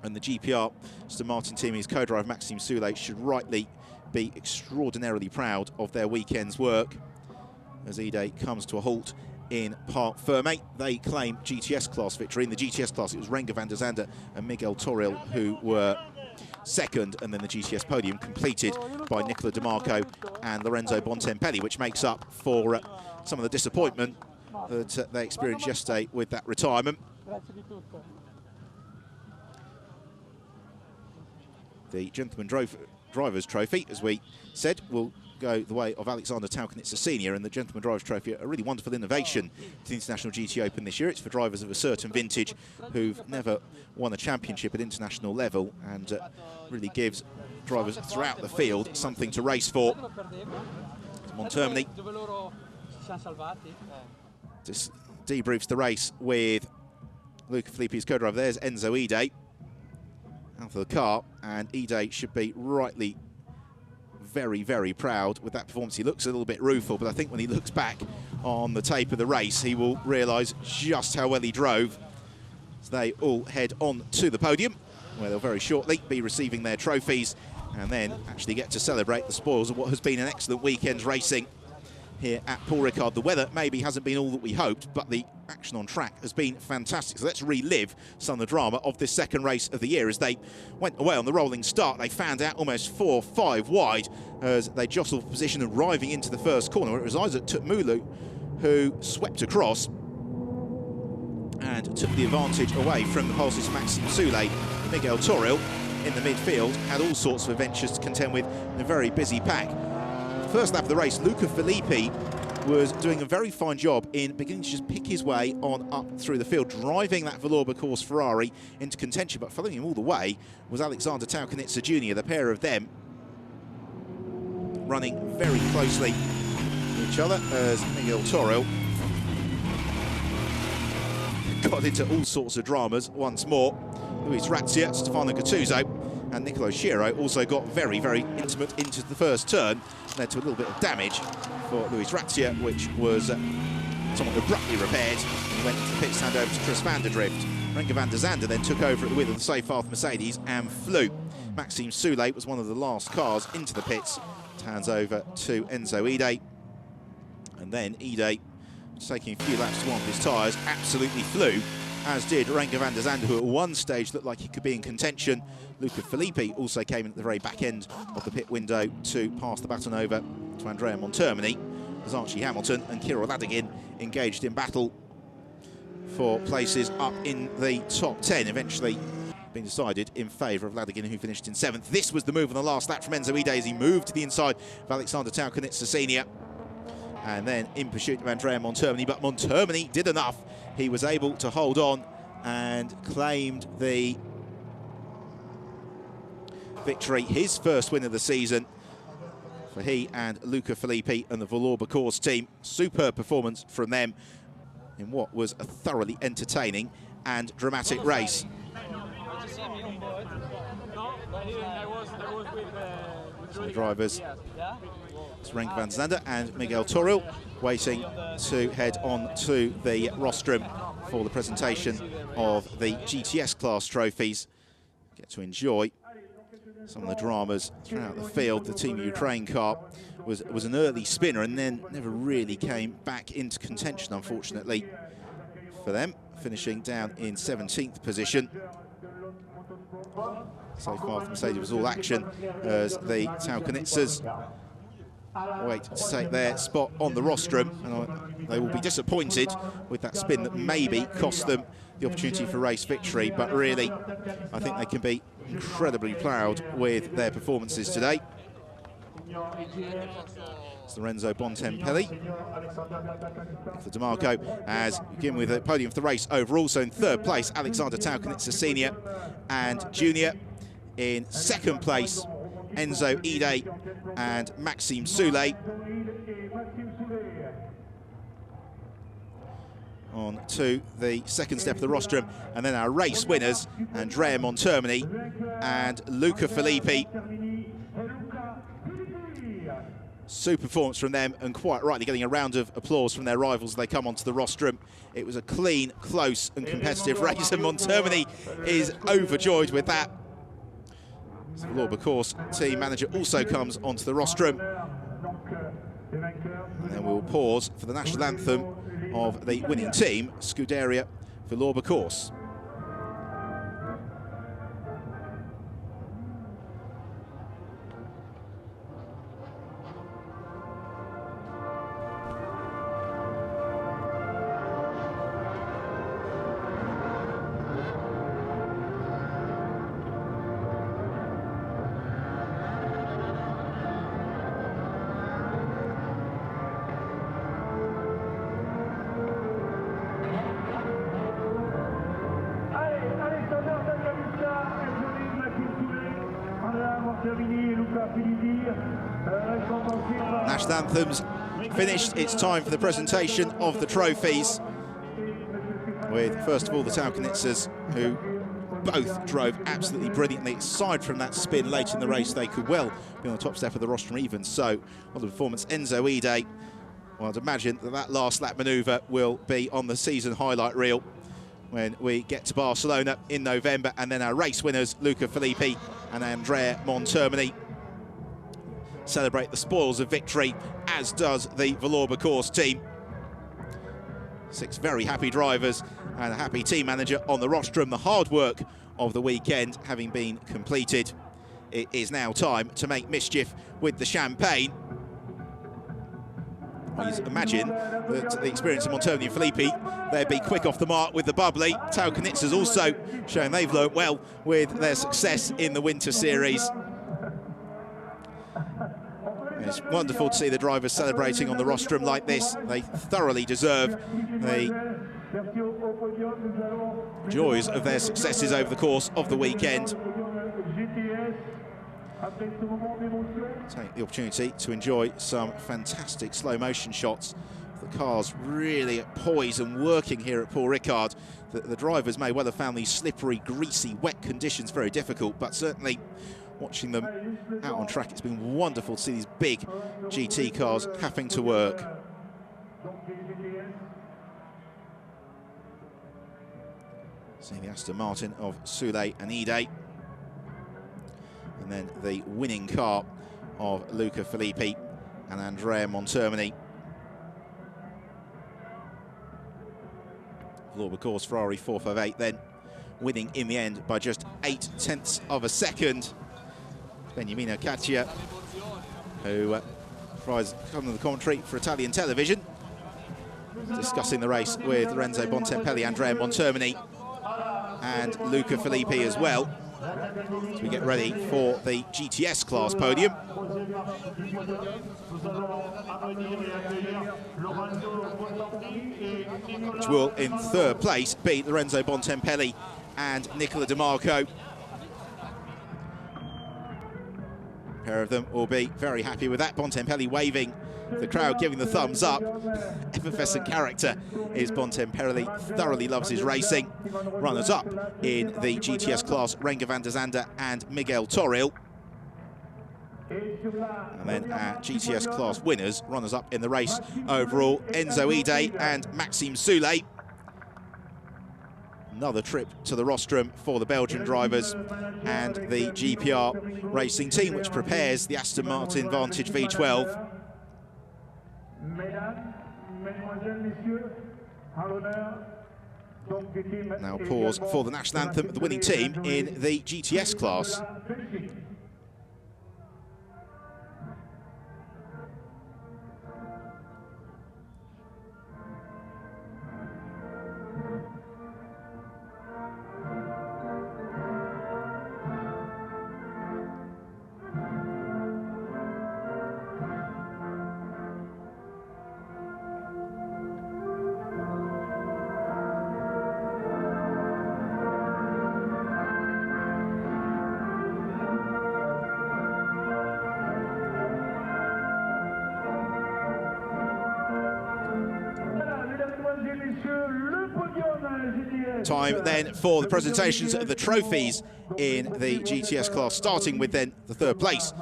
and the GPR Aston Martin team, his co-driver Maxime Soulet, should rightly be extraordinarily proud of their weekend's work. As Ide comes to a halt in Parc Fermé, they claim GTS class victory. In the GTS class, it was Renger van der Zande and Miguel Toril who were second, and then the GTS podium completed by Nicola DiMarco and Lorenzo Bontempelli, which makes up for some of the disappointment that they experienced yesterday with that retirement. The Gentleman Drivers' Trophy, as we said, will go the way of Alexander Taukanitsa Senior, and the Gentleman Drivers' Trophy, a really wonderful innovation to the International GT Open this year. It's for drivers of a certain vintage who've never won a championship at international level, and really gives drivers throughout the field something to race for. Montermini just debriefs the race with Luca Filippi's co-driver. There's Enzo Ide out of the car, and Ide should be rightly very, very proud with that performance. He looks a little bit rueful, but I think when he looks back on the tape of the race, he will realise just how well he drove. So they all head on to the podium, where they'll very shortly be receiving their trophies and then actually get to celebrate the spoils of what has been an excellent weekend's racing here at Paul Ricard. The weather maybe hasn't been all that we hoped, but the action on track has been fantastic. So let's relive some of the drama of this second race of the year. As they went away on the rolling start, they found out almost 4-5 wide as they jostled for position, arriving into the first corner. It was Isaac Tutmulu who swept across and took the advantage away from the Pulse's Maxime Soule. Miguel Toril in the midfield had all sorts of adventures to contend with in a very busy pack. First lap of the race, Luca Filippi was doing a very fine job in beginning to just pick his way on up through the field, driving that Villorba Course Ferrari into contention, but following him all the way was Alexander Taukanitsa Jr., the pair of them running very closely to each other as Miguel Toril got into all sorts of dramas once more. Luis Razia, Stefano Gattuso and Nicolo Schiro also got very, very intimate into the first turn, led to a little bit of damage for Luis Razia, which was somewhat abruptly repaired and went into the pits to hand over to Chris van der Drift. Renger van der Zande then took over at the wheel of the safe path Mercedes and flew. Maxime Soule was one of the last cars into the pits, hands over to Enzo Ide, and then Ide, taking a few laps to warm his tyres, absolutely flew, as did Renger van der Zande, who at one stage looked like he could be in contention. Luca Filippi also came in at the very back end of the pit window to pass the baton over to Andrea Montermini, as Archie Hamilton and Kirill Ladigin engaged in battle for places up in the top 10, eventually being decided in favour of Ladigin, who finished in 7th. This was the move on the last lap from Enzo Ide as he moved to the inside of Alexander Taukanitsa Senior, and then in pursuit of Andrea Montermini, but Montermini did enough. He was able to hold on and claimed the victory, his first win of the season for he and Luca Filippi and the Villorba Course team. Superb performance from them in what was a thoroughly entertaining and dramatic race. So the drivers, Renger van der Zande and Miguel Toril, waiting to head on to the rostrum for the presentation of the GTS class trophies. Get to enjoy some of the dramas throughout the field. The Team Ukraine car was an early spinner and then never really came back into contention, unfortunately for them, finishing down in 17th position. So far, Mercedes was all action as the Taukanitsas wait to take their spot on the rostrum, and they will be disappointed with that spin that maybe cost them the opportunity for race victory, but really I think they can be incredibly proud with their performances today. It's Lorenzo Bontempelli for DeMarco, as we begin with a podium for the race overall. So in third place, Alexander Taukanitsa Senior and Junior. In second place, Enzo Ide and Maxime Soule. On to the second step of the rostrum, and then our race winners, Andrea Montermini and Luca Filippi. Super performance from them, and quite rightly getting a round of applause from their rivals as they come onto the rostrum. It was a clean, close and competitive race, and Montermini is overjoyed with that. The Villorba Course team manager also comes onto the rostrum. And then we'll pause for the national anthem of the winning team, Scuderia Villorba Course. National anthems finished. It's time for the presentation of the trophies, with first of all the Taucanitzers, who both drove absolutely brilliantly. Aside from that spin late in the race, they could well be on the top step of the rostrum even. So on the performance, Enzo Ide, well, I'd imagine that last lap manoeuvre will be on the season highlight reel when we get to Barcelona in November, and then our race winners, Luca Filippi and Andrea Montermini, celebrate the spoils of victory, as does the Villorba course team. 6 very happy drivers and a happy team manager on the rostrum. The hard work of the weekend having been completed, it is now time to make mischief with the champagne. Please imagine that the experience of Montermini and Filippi, they'd be quick off the mark with the bubbly. Taucanitzers also showing they've learnt well with their success in the Winter Series. It's wonderful to see the drivers celebrating on the rostrum like this. They thoroughly deserve the joys of their successes over the course of the weekend. Take the opportunity to enjoy some fantastic slow motion shots. The cars really at poise and working here at Paul Ricard. The drivers may well have found these slippery, greasy, wet conditions very difficult, but certainly watching them out on track, it's been wonderful to see these big GT cars having to work. Seeing the Aston Martin of Soulé and Ide, and then the winning car of Luca Filippi and Andrea Montermini. Villorba course Ferrari 458 then winning in the end by just 0.8 of a second. Beniamino Caccia, who provides some of the commentary for Italian television, discussing the race with Lorenzo Bontempelli, Andrea Montermini and Luca Filippi as well, as we get ready for the GTS class podium. Which will, in third place, be Lorenzo Bontempelli and Nicola Di Marco. A pair of them will be very happy with that. Bontempelli waving, the crowd giving the thumbs up. Effervescent character is Bontempelli, thoroughly loves his racing. Runners-up in the GTS class, Renger van der Zande and Miguel Toril. And then our GTS class winners, runners-up in the race overall, Enzo Ide and Maxime Soulé. Another trip to the rostrum for the Belgian drivers and the GPR racing team, which prepares the Aston Martin Vantage V12. Now pause for the national anthem, the winning team in the GTS class. Time then for the presentations of the trophies in the GTS class, starting with then the third place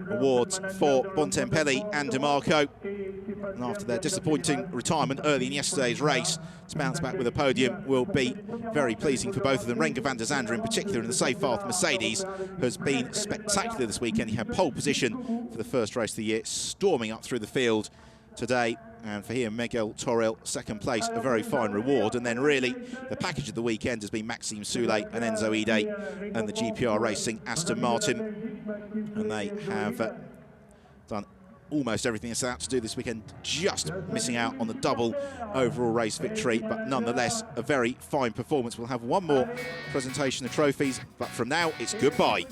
awards for Bontempelli and Di Marco. And after their disappointing retirement early in yesterday's race, to bounce back with a podium will be very pleasing for both of them. Renger van der Zande in particular in the Seyfarth Mercedes has been spectacular this weekend. He had pole position for the first race of the year, storming up through the field today. And for him, Miguel Toril, second place, a very fine reward. And then really, the package of the weekend has been Maxime Soulé and Enzo Ide and the GPR Racing Aston Martin. And they have done almost everything they set out to do this weekend, just missing out on the double overall race victory. But nonetheless, a very fine performance. We'll have one more presentation of trophies, but from now, it's goodbye.